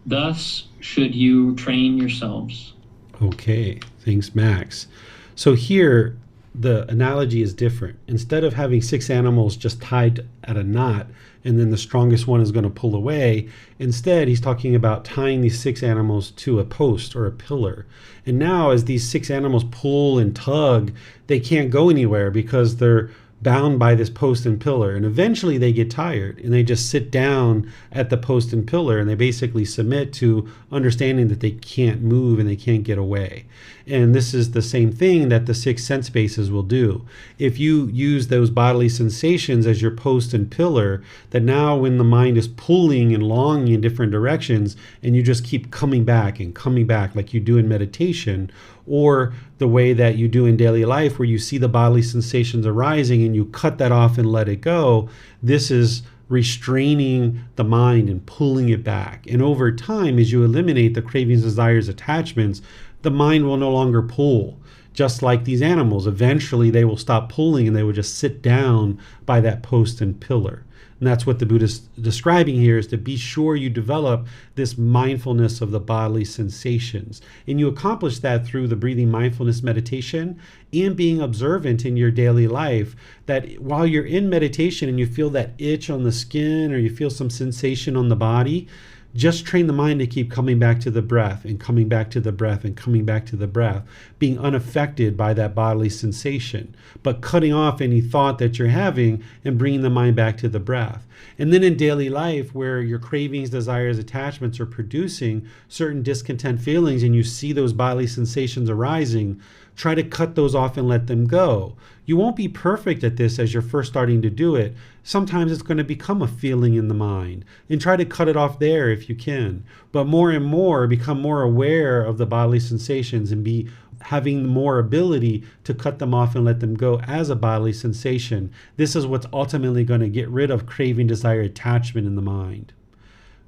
Thus should you train yourselves. Okay, thanks, Max. So here, the analogy is different. Instead of having 6 animals just tied at a knot, and then the strongest one is going to pull away, instead he's talking about tying these 6 animals to a post or a pillar. And now as these 6 animals pull and tug, they can't go anywhere because they're bound by this post and pillar, and eventually they get tired and they just sit down at the post and pillar, and they basically submit to understanding that they can't move and they can't get away. And this is the same thing that the 6 sense bases will do. If you use those bodily sensations as your post and pillar, that now when the mind is pulling and longing in different directions, and you just keep coming back and coming back like you do in meditation, or the way that you do in daily life where you see the bodily sensations arising and you cut that off and let it go, this is restraining the mind and pulling it back. And over time, as you eliminate the cravings, desires, attachments, the mind will no longer pull. Just like these animals, eventually they will stop pulling and they will just sit down by that post and pillar. And that's what the Buddha is describing here, is to be sure you develop this mindfulness of the bodily sensations. And you accomplish that through the breathing mindfulness meditation and being observant in your daily life, that while you're in meditation and you feel that itch on the skin or you feel some sensation on the body, just train the mind to keep coming back to the breath and coming back to the breath and coming back to the breath, being unaffected by that bodily sensation, but cutting off any thought that you're having and bringing the mind back to the breath. And then in daily life, where your cravings, desires, attachments are producing certain discontent feelings and you see those bodily sensations arising, try to cut those off and let them go. You won't be perfect at this as you're first starting to do it. Sometimes it's going to become a feeling in the mind, and try to cut it off there if you can. But more and more, become more aware of the bodily sensations and be having more ability to cut them off and let them go as a bodily sensation. This is what's ultimately going to get rid of craving, desire, attachment in the mind.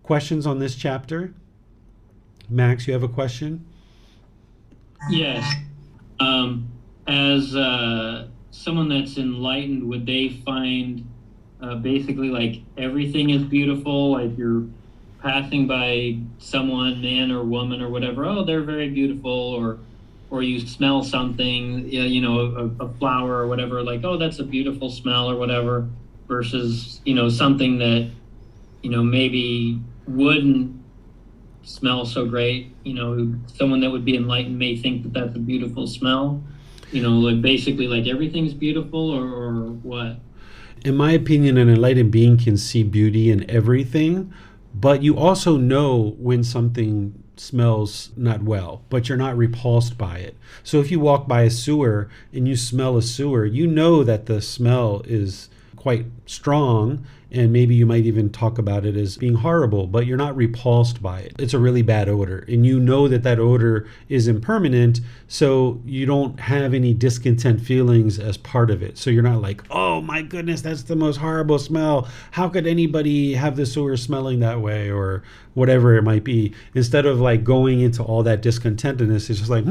Questions on this chapter? Max, you have a question? Yes. As someone that's enlightened, would they find basically like everything is beautiful? Like you're passing by someone, man or woman or whatever, oh, they're very beautiful, or you smell something, you know, a flower or whatever, like, oh, that's a beautiful smell or whatever, versus, you know, something that, you know, maybe wouldn't smell so great. You know, someone that would be enlightened may think that that's a beautiful smell. You know, like basically like everything's beautiful, or what? In my opinion, an enlightened being can see beauty in everything, but you also know when something smells not well, but you're not repulsed by it. So if you walk by a sewer and you smell a sewer, you know that the smell is quite strong, and maybe you might even talk about it as being horrible, but you're not repulsed by it. It's a really bad odor, and you know that that odor is impermanent, so you don't have any discontent feelings as part of it. So you're not like, oh my goodness, that's the most horrible smell. How could anybody have the sewer smelling that way, or whatever it might be. Instead of like going into all that discontentedness, it's just like,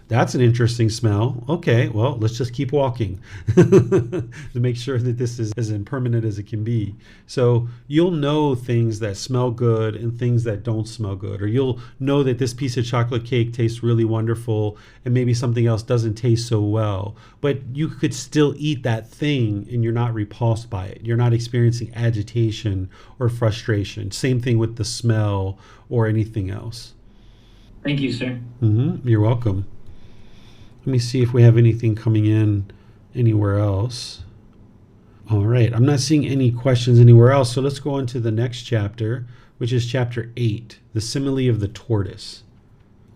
that's an interesting smell. Okay, well, let's just keep walking to make sure that this is as impermanent as it can be. So you'll know things that smell good and things that don't smell good, or you'll know that this piece of chocolate cake tastes really wonderful and maybe something else doesn't taste so well. But you could still eat that thing and you're not repulsed by it. You're not experiencing agitation or frustration. Same thing with the smell or anything else. Thank you, sir. You're welcome. Let me see if we have anything coming in anywhere else. All right, I'm not seeing any questions anywhere else, so let's go on to the next chapter, which is chapter 8, the simile of the tortoise.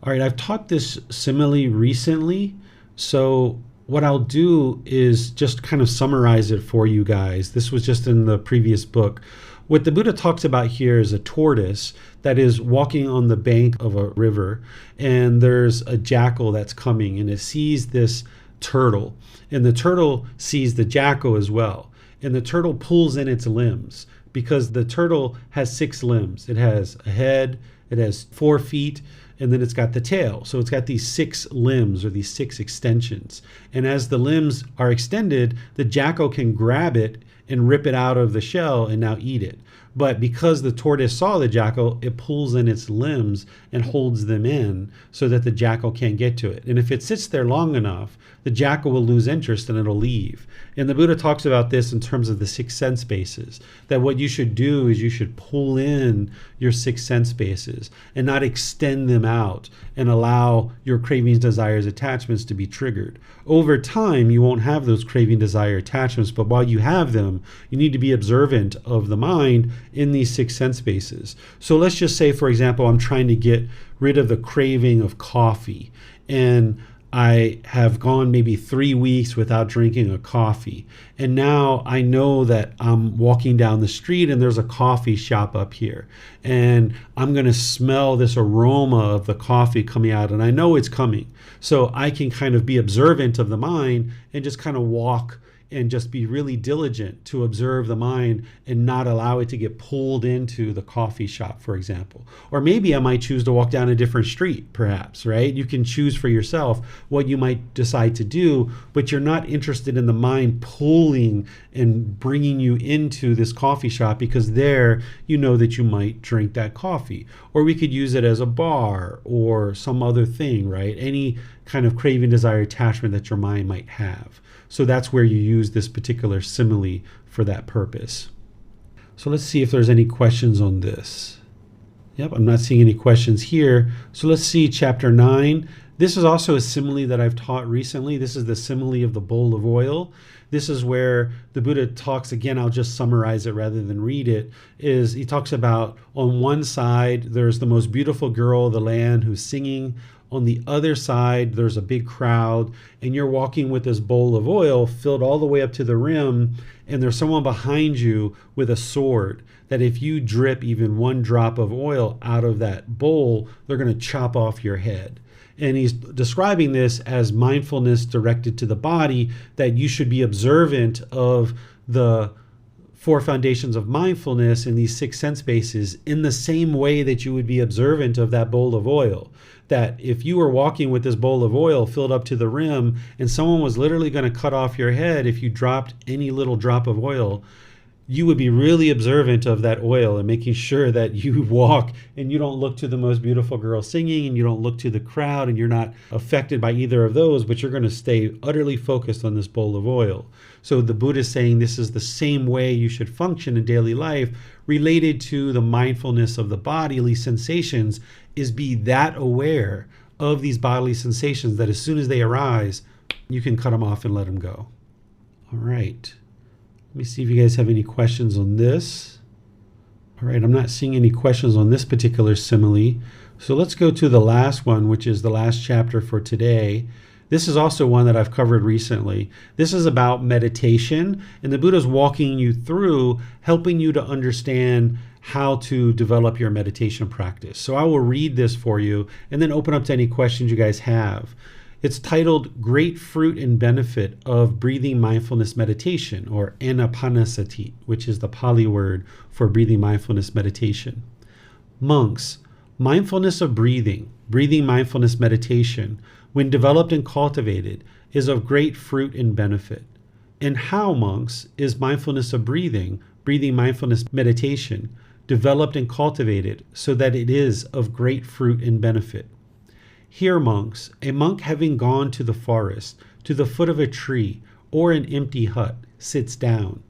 All right, I've taught this simile recently, so what I'll do is just kind of summarize it for you guys. This was just in the previous book. What the Buddha talks about here is a tortoise that is walking on the bank of a river, and there's a jackal that's coming, and it sees this turtle, and the turtle sees the jackal as well, and the turtle pulls in its limbs, because the turtle has 6 limbs. It has a head, it has 4 feet, and then it's got the tail. So it's got these 6 limbs, or these 6 extensions. And as the limbs are extended, the jackal can grab it and rip it out of the shell and now eat it. But because the tortoise saw the jackal, it pulls in its limbs and holds them in so that the jackal can't get to it. And if it sits there long enough, the jackal will lose interest and it'll leave. And the Buddha talks about this in terms of the 6 sense bases, that what you should do is you should pull in your 6 sense bases and not extend them out and allow your cravings, desires, attachments to be triggered. Over time, you won't have those craving, desire, attachments, but while you have them, you need to be observant of the mind in these 6 sense bases. So let's just say, for example, I'm trying to get rid of the craving of coffee, and I have gone maybe 3 weeks without drinking a coffee. And now I know that I'm walking down the street and there's a coffee shop up here. And I'm going to smell this aroma of the coffee coming out, and I know it's coming. So I can kind of be observant of the mind and just kind of walk and just be really diligent to observe the mind and not allow it to get pulled into the coffee shop, for example. Or maybe I might choose to walk down a different street, perhaps, right? You can choose for yourself what you might decide to do, but you're not interested in the mind pulling and bringing you into this coffee shop, because there you know that you might drink that coffee. Or we could use it as a bar or some other thing, right? Any kind of craving, desire, attachment that your mind might have. So that's where you use this particular simile for that purpose. So let's see if there's any questions on this. Yep, I'm not seeing any questions here. So let's see chapter 9. This is also a simile that I've taught recently. This is the simile of the bowl of oil. This is where the Buddha talks, again, I'll just summarize it rather than read it, is he talks about on one side, there's the most beautiful girl of the land who's singing. On the other side, there's a big crowd, and you're walking with this bowl of oil filled all the way up to the rim, and there's someone behind you with a sword that if you drip even one drop of oil out of that bowl, they're going to chop off your head. And he's describing this as mindfulness directed to the body, that you should be observant of the four foundations of mindfulness in these six sense bases in the same way that you would be observant of that bowl of oil. That if you were walking with this bowl of oil filled up to the rim and someone was literally going to cut off your head if you dropped any little drop of oil, you would be really observant of that oil and making sure that you walk and you don't look to the most beautiful girl singing and you don't look to the crowd and you're not affected by either of those, but you're going to stay utterly focused on this bowl of oil. So the Buddha is saying this is the same way you should function in daily life related to the mindfulness of the bodily sensations, is be that aware of these bodily sensations that as soon as they arise, you can cut them off and let them go. All right. Let me see if you guys have any questions on this. All right, I'm not seeing any questions on this particular simile. So let's go to the last one, which is the last chapter for today. This is also one that I've covered recently. This is about meditation, and the Buddha's walking you through, helping you to understand how to develop your meditation practice. So I will read this for you and then open up to any questions you guys have. It's titled Great Fruit and Benefit of Breathing Mindfulness Meditation, or Anapanasati, which is the Pali word for breathing mindfulness meditation. Monks, mindfulness of breathing mindfulness meditation, when developed and cultivated, is of great fruit and benefit. And how, monks, is mindfulness of breathing mindfulness meditation, developed and cultivated so that it is of great fruit and benefit? Here, monks, a monk having gone to the forest, to the foot of a tree, or an empty hut, sits down.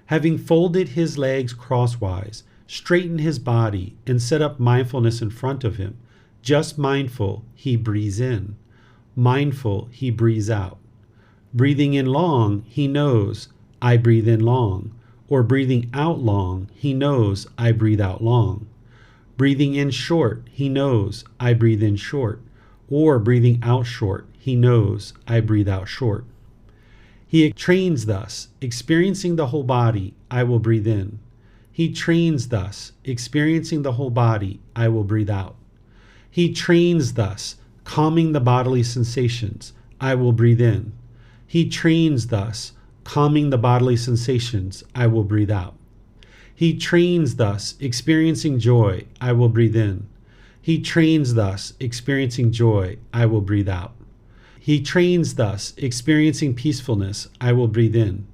Having folded his legs crosswise, straightened his body, and set up mindfulness in front of him, just mindful, he breathes in. Mindful, he breathes out. Breathing in long, he knows, I breathe in long. Or breathing out long, he knows, I breathe out long. Breathing in short, he knows, I breathe in short. Or breathing out short, he knows, I breathe out short. He trains thus, experiencing the whole body, I will breathe in. He trains thus, experiencing the whole body, I will breathe out. He trains thus, calming the bodily sensations, I will breathe in. He trains thus, calming the bodily sensations, I will breathe out. He trains thus, experiencing joy, I will breathe in. He trains thus, experiencing joy, I will breathe out. He trains thus, experiencing peacefulness, I will breathe in.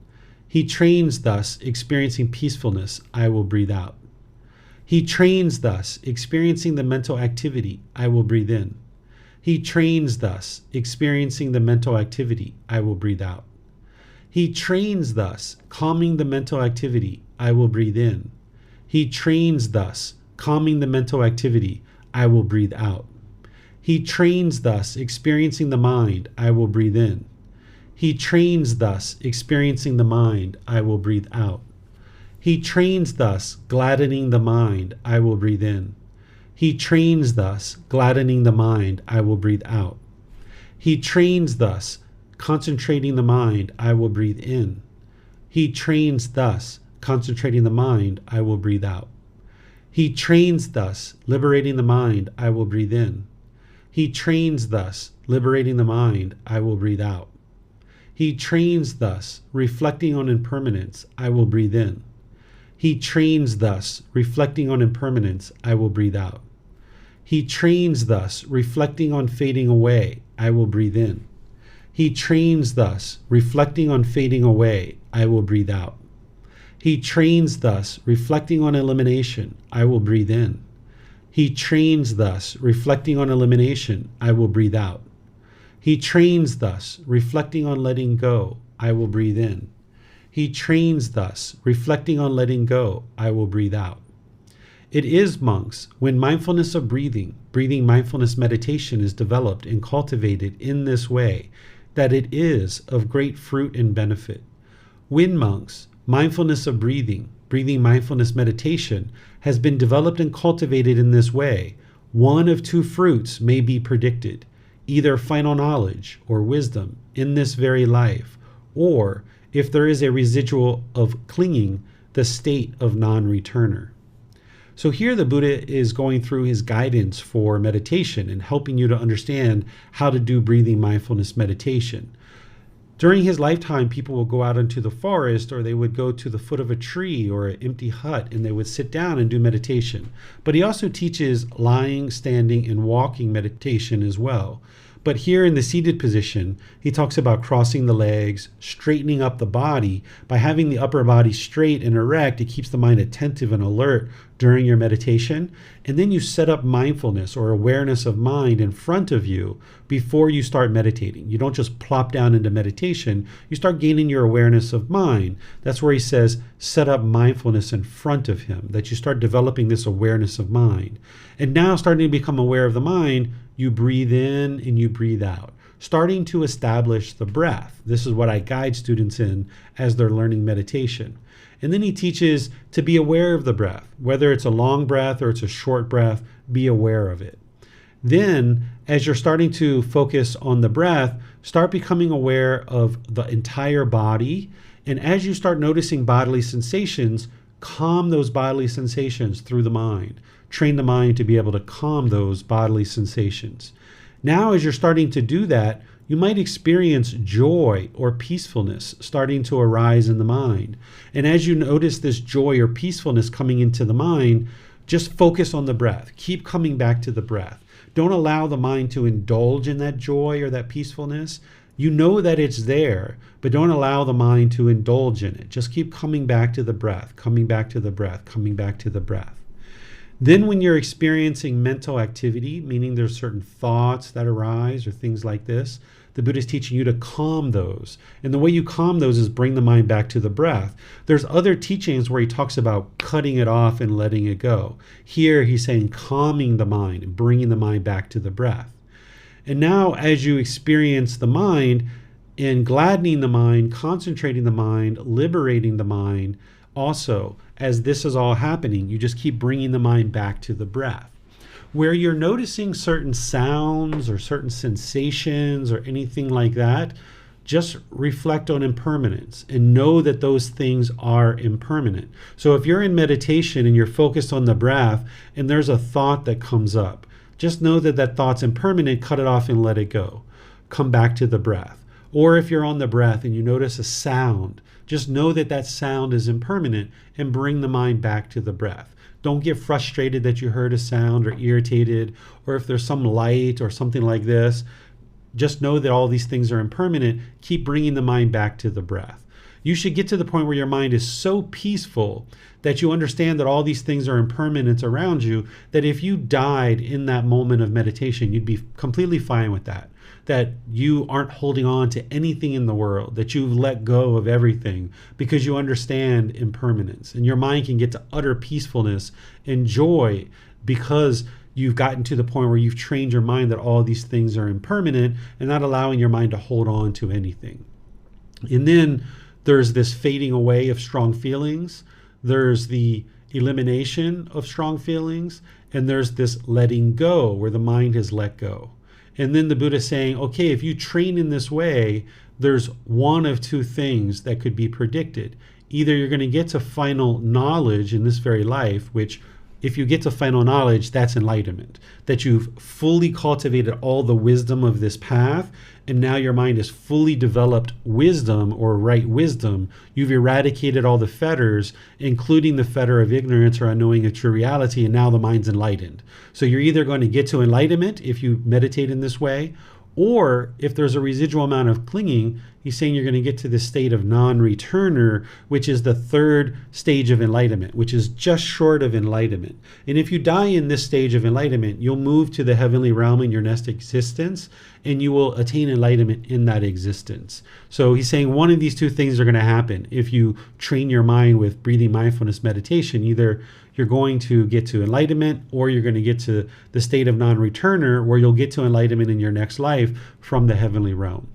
He trains thus, experiencing peacefulness, I will breathe out. He trains thus, experiencing the mental activity, I will breathe in. He trains thus, experiencing the mental activity, I will breathe out. He trains thus, calming the mental activity, I will breathe in. He trains thus, calming the mental activity, I will breathe out. He trains thus, experiencing the mind, I will breathe in. He trains thus, experiencing the mind, I will breathe out. He trains thus, gladdening the mind, I will breathe in. He trains thus, gladdening the mind, I will breathe out. He trains thus, concentrating the mind, I will breathe in. He trains thus, concentrating the mind, I will breathe out. He trains thus, liberating the mind, I will breathe in. He trains thus, liberating the mind, I will breathe out. He trains thus, reflecting on impermanence, I will breathe in. He trains thus, reflecting on impermanence, I will breathe out. He trains thus, reflecting on fading away, I will breathe in. He trains thus, reflecting on fading away, I will breathe out. He trains thus, reflecting on elimination, I will breathe in. He trains thus, reflecting on elimination, I will breathe out. He trains thus, reflecting on letting go, I will breathe in. He trains thus, reflecting on letting go, I will breathe out. It is, monks, when mindfulness of breathing mindfulness meditation is developed and cultivated in this way, that it is of great fruit and benefit. When, monks, mindfulness of breathing mindfulness meditation has been developed and cultivated in this way, one of two fruits may be predicted, either final knowledge or wisdom in this very life, or, if there is a residual of clinging, the state of non-returner. So here the Buddha is going through his guidance for meditation and helping you to understand how to do breathing mindfulness meditation. During his lifetime, people will go out into the forest, or they would go to the foot of a tree or an empty hut, and they would sit down and do meditation. But he also teaches lying, standing, and walking meditation as well. But here in the seated position, he talks about crossing the legs, straightening up the body. By having the upper body straight and erect, it keeps the mind attentive and alert during your meditation. And then you set up mindfulness or awareness of mind in front of you before you start meditating. You don't just plop down into meditation. You start gaining your awareness of mind. That's where he says, set up mindfulness in front of him, that you start developing this awareness of mind. And now, starting to become aware of the mind, you breathe in and you breathe out, starting to establish the breath. This is what I guide students in as they're learning meditation. And then he teaches to be aware of the breath, whether it's a long breath or it's a short breath, be aware of it. Then, as you're starting to focus on the breath, start becoming aware of the entire body. And as you start noticing bodily sensations, calm those bodily sensations through the mind. Train the mind to be able to calm those bodily sensations. Now, as you're starting to do that, you might experience joy or peacefulness starting to arise in the mind. And as you notice this joy or peacefulness coming into the mind, just focus on the breath. Keep coming back to the breath. Don't allow the mind to indulge in that joy or that peacefulness. You know that it's there, but don't allow the mind to indulge in it. Just keep coming back to the breath, coming back to the breath, coming back to the breath. Then when you're experiencing mental activity, meaning there's certain thoughts that arise or things like this, the Buddha is teaching you to calm those. And the way you calm those is bring the mind back to the breath. There's other teachings where he talks about cutting it off and letting it go. Here he's saying calming the mind and bringing the mind back to the breath. And now as you experience the mind, in gladdening the mind, concentrating the mind, liberating the mind, also, as this is all happening, you just keep bringing the mind back to the breath. Where you're noticing certain sounds or certain sensations or anything like that, just reflect on impermanence and know that those things are impermanent. So if you're in meditation and you're focused on the breath and there's a thought that comes up, just know that that thought's impermanent, cut it off and let it go. Come back to the breath. Or if you're on the breath and you notice a sound, just know that that sound is impermanent and bring the mind back to the breath. Don't get frustrated that you heard a sound or irritated, or if there's some light or something like this. Just know that all these things are impermanent. Keep bringing the mind back to the breath. You should get to the point where your mind is so peaceful that you understand that all these things are impermanent around you, that if you died in that moment of meditation, you'd be completely fine with that. That you aren't holding on to anything in the world, that you've let go of everything because you understand impermanence. And your mind can get to utter peacefulness and joy because you've gotten to the point where you've trained your mind that all these things are impermanent and not allowing your mind to hold on to anything. And then there's this fading away of strong feelings. There's the elimination of strong feelings. And there's this letting go where the mind has let go. And then the Buddha is saying, okay, if you train in this way, there's one of two things that could be predicted. Either you're going to get to final knowledge in this very life, which if you get to final knowledge, that's enlightenment, that you've fully cultivated all the wisdom of this path, and now your mind has fully developed wisdom or right wisdom. You've eradicated all the fetters, including the fetter of ignorance or unknowing a true reality, and now the mind's enlightened. So you're either going to get to enlightenment if you meditate in this way, or if there's a residual amount of clinging, he's saying you're going to get to this state of non-returner, which is the third stage of enlightenment, which is just short of enlightenment. And if you die in this stage of enlightenment, you'll move to the heavenly realm in your next existence, and you will attain enlightenment in that existence. So he's saying one of these two things are going to happen. If you train your mind with breathing mindfulness meditation, either you're going to get to enlightenment, or you're going to get to the state of non-returner, where you'll get to enlightenment in your next life from the heavenly realm.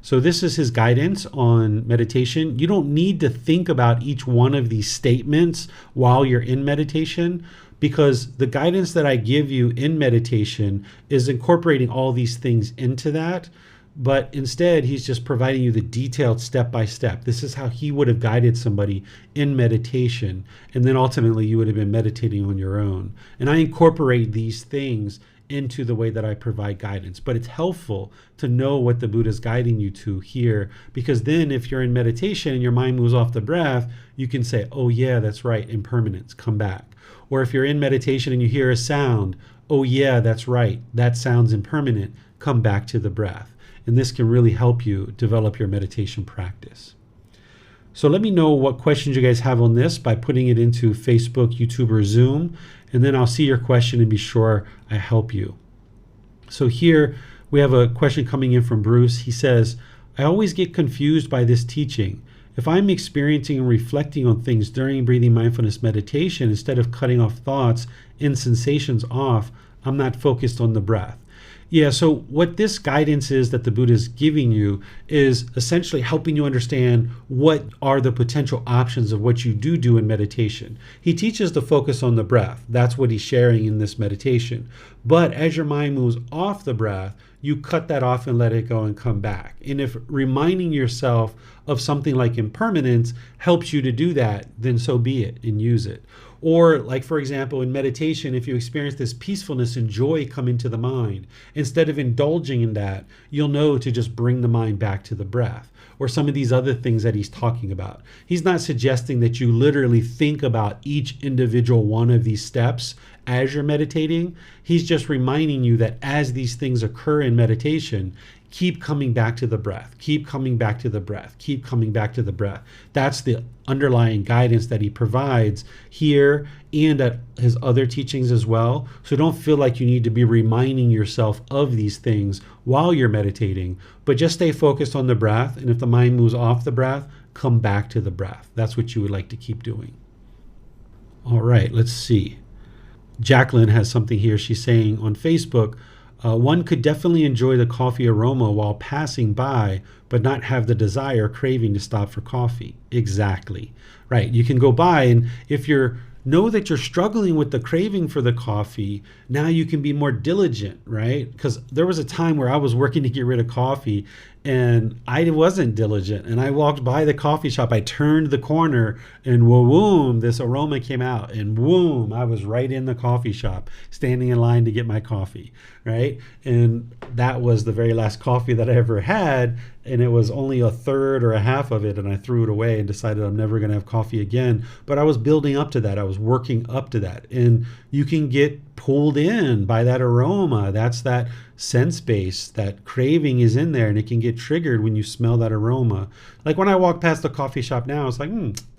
So this is his guidance on meditation. You don't need to think about each one of these statements while you're in meditation, because the guidance that I give you in meditation is incorporating all these things into that. But instead, he's just providing you the detailed step-by-step. This is how he would have guided somebody in meditation. And then ultimately, you would have been meditating on your own. And I incorporate these things into the way that I provide guidance. But it's helpful to know what the Buddha is guiding you to here, because then if you're in meditation and your mind moves off the breath, you can say, oh yeah, that's right, impermanence, come back. Or if you're in meditation and you hear a sound, oh yeah, that's right, that sound's impermanent, come back to the breath. And this can really help you develop your meditation practice. So let me know what questions you guys have on this by putting it into Facebook, YouTube, or Zoom, and then I'll see your question and be sure I help you. So here we have a question coming in from Bruce. He says, I always get confused by this teaching. If I'm experiencing and reflecting on things during breathing mindfulness meditation, instead of cutting off thoughts and sensations off, I'm not focused on the breath. Yeah, so what this guidance is that the Buddha is giving you is essentially helping you understand what are the potential options of what you do in meditation. He teaches to focus on the breath. That's what he's sharing in this meditation. But as your mind moves off the breath, you cut that off and let it go and come back. And if reminding yourself of something like impermanence helps you to do that, then so be it and use it. Or like, for example, in meditation, if you experience this peacefulness and joy come into the mind, instead of indulging in that, you'll know to just bring the mind back to the breath. Or some of these other things that he's talking about. He's not suggesting that you literally think about each individual one of these steps as you're meditating. He's just reminding you that as these things occur in meditation, keep coming back to the breath, keep coming back to the breath, keep coming back to the breath. That's the underlying guidance that he provides here and at his other teachings as well. So don't feel like you need to be reminding yourself of these things while you're meditating, but just stay focused on the breath. And if the mind moves off the breath, come back to the breath. That's what you would like to keep doing. All right, let's see. Jacqueline has something here. She's saying on Facebook, one could definitely enjoy the coffee aroma while passing by, but not have the desire, craving to stop for coffee. Exactly. Right. You can go by, and if you know that you're struggling with the craving for the coffee, now you can be more diligent, right? Because there was a time where I was working to get rid of coffee and I wasn't diligent. And I walked by the coffee shop, I turned the corner, and whoom, this aroma came out, and whoom, I was right in the coffee shop, standing in line to get my coffee, right? And that was the very last coffee that I ever had, and it was only a third or a half of it, and I threw it away and decided I'm never going to have coffee again. But I was building up to that. I was working up to that. And you can get pulled in by that aroma. That's that sense base, that craving is in there, and it can get triggered when you smell that aroma. Like when I walk past the coffee shop now, it's like,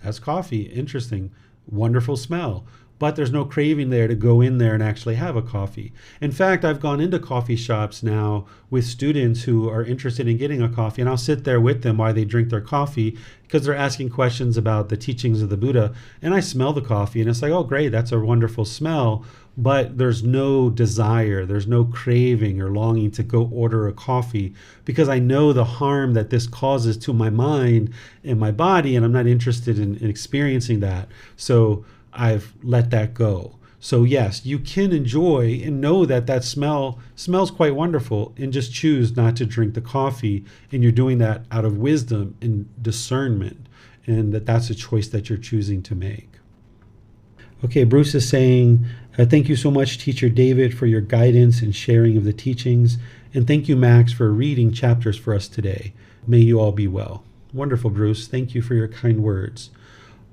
that's coffee. Interesting. Wonderful smell. But there's no craving there to go in there and actually have a coffee. In fact, I've gone into coffee shops now with students who are interested in getting a coffee, and I'll sit there with them while they drink their coffee because they're asking questions about the teachings of the Buddha. And I smell the coffee, and it's like, oh, great, that's a wonderful smell. But there's no desire, there's no craving or longing to go order a coffee because I know the harm that this causes to my mind and my body, and I'm not interested in experiencing that. So I've let that go. So yes, you can enjoy and know that that smells quite wonderful, and just choose not to drink the coffee. And you're doing that out of wisdom and discernment, and that's a choice that you're choosing to make. Okay, Bruce is saying, thank you so much, Teacher David, for your guidance and sharing of the teachings. And thank you, Max, for reading chapters for us today. May you all be well. Wonderful, Bruce. Thank you for your kind words.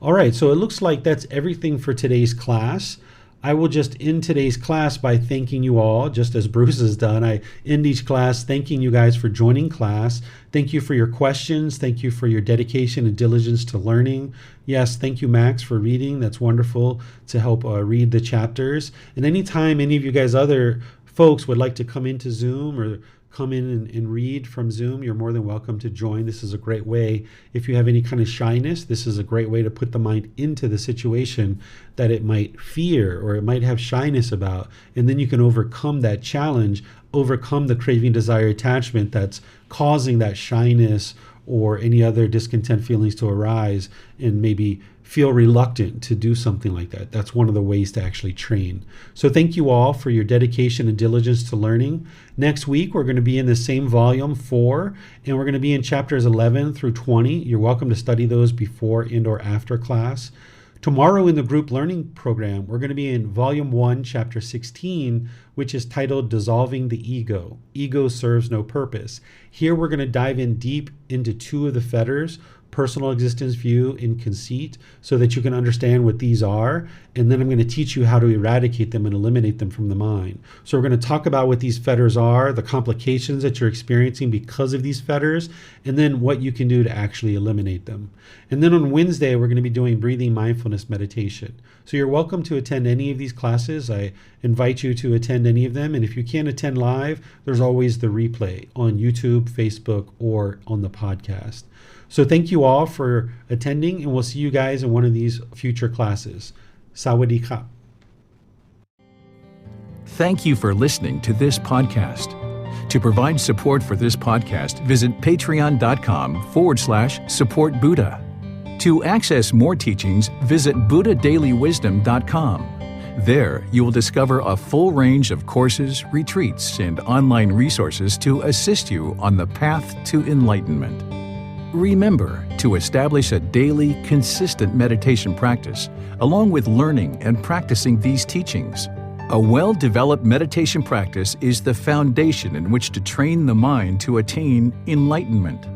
All right, so it looks like that's everything for today's class. I will just end today's class by thanking you all, just as Bruce has done. I end each class thanking you guys for joining class. Thank you for your questions. Thank you for your dedication and diligence to learning. Yes, thank you, Max, for reading. That's wonderful to help read the chapters. And anytime any of you guys, other folks, would like to come into Zoom or come in and read from Zoom, you're more than welcome to join. This is a great way. If you have any kind of shyness, this is a great way to put the mind into the situation that it might fear or it might have shyness about. And then you can overcome that challenge, overcome the craving, desire, attachment that's causing that shyness or any other discontent feelings to arise, and maybe feel reluctant to do something like that. That's one of the ways to actually train. So thank you all for your dedication and diligence to learning. Next week, we're going to be in the same volume 4, and we're going to be in chapters 11 through 20. You're welcome to study those before and or after class. Tomorrow in the group learning program, we're going to be in volume 1, chapter 16, which is titled Dissolving the Ego. Ego Serves No Purpose. Here we're going to dive in deep into 2 of the fetters, personal existence view and conceit, so that you can understand what these are. And then I'm going to teach you how to eradicate them and eliminate them from the mind. So we're going to talk about what these fetters are, the complications that you're experiencing because of these fetters, and then what you can do to actually eliminate them. And then on Wednesday, we're going to be doing breathing mindfulness meditation. So you're welcome to attend any of these classes. I invite you to attend any of them. And if you can't attend live, there's always the replay on YouTube, Facebook, or on the podcast. So thank you all for attending, and we'll see you guys in one of these future classes. Sawadee ka. Thank you for listening to this podcast. To provide support for this podcast, visit patreon.com/support Buddha. To access more teachings, visit buddhadailywisdom.com. There, you will discover a full range of courses, retreats, and online resources to assist you on the path to enlightenment. Remember to establish a daily, consistent meditation practice, along with learning and practicing these teachings. A well-developed meditation practice is the foundation in which to train the mind to attain enlightenment.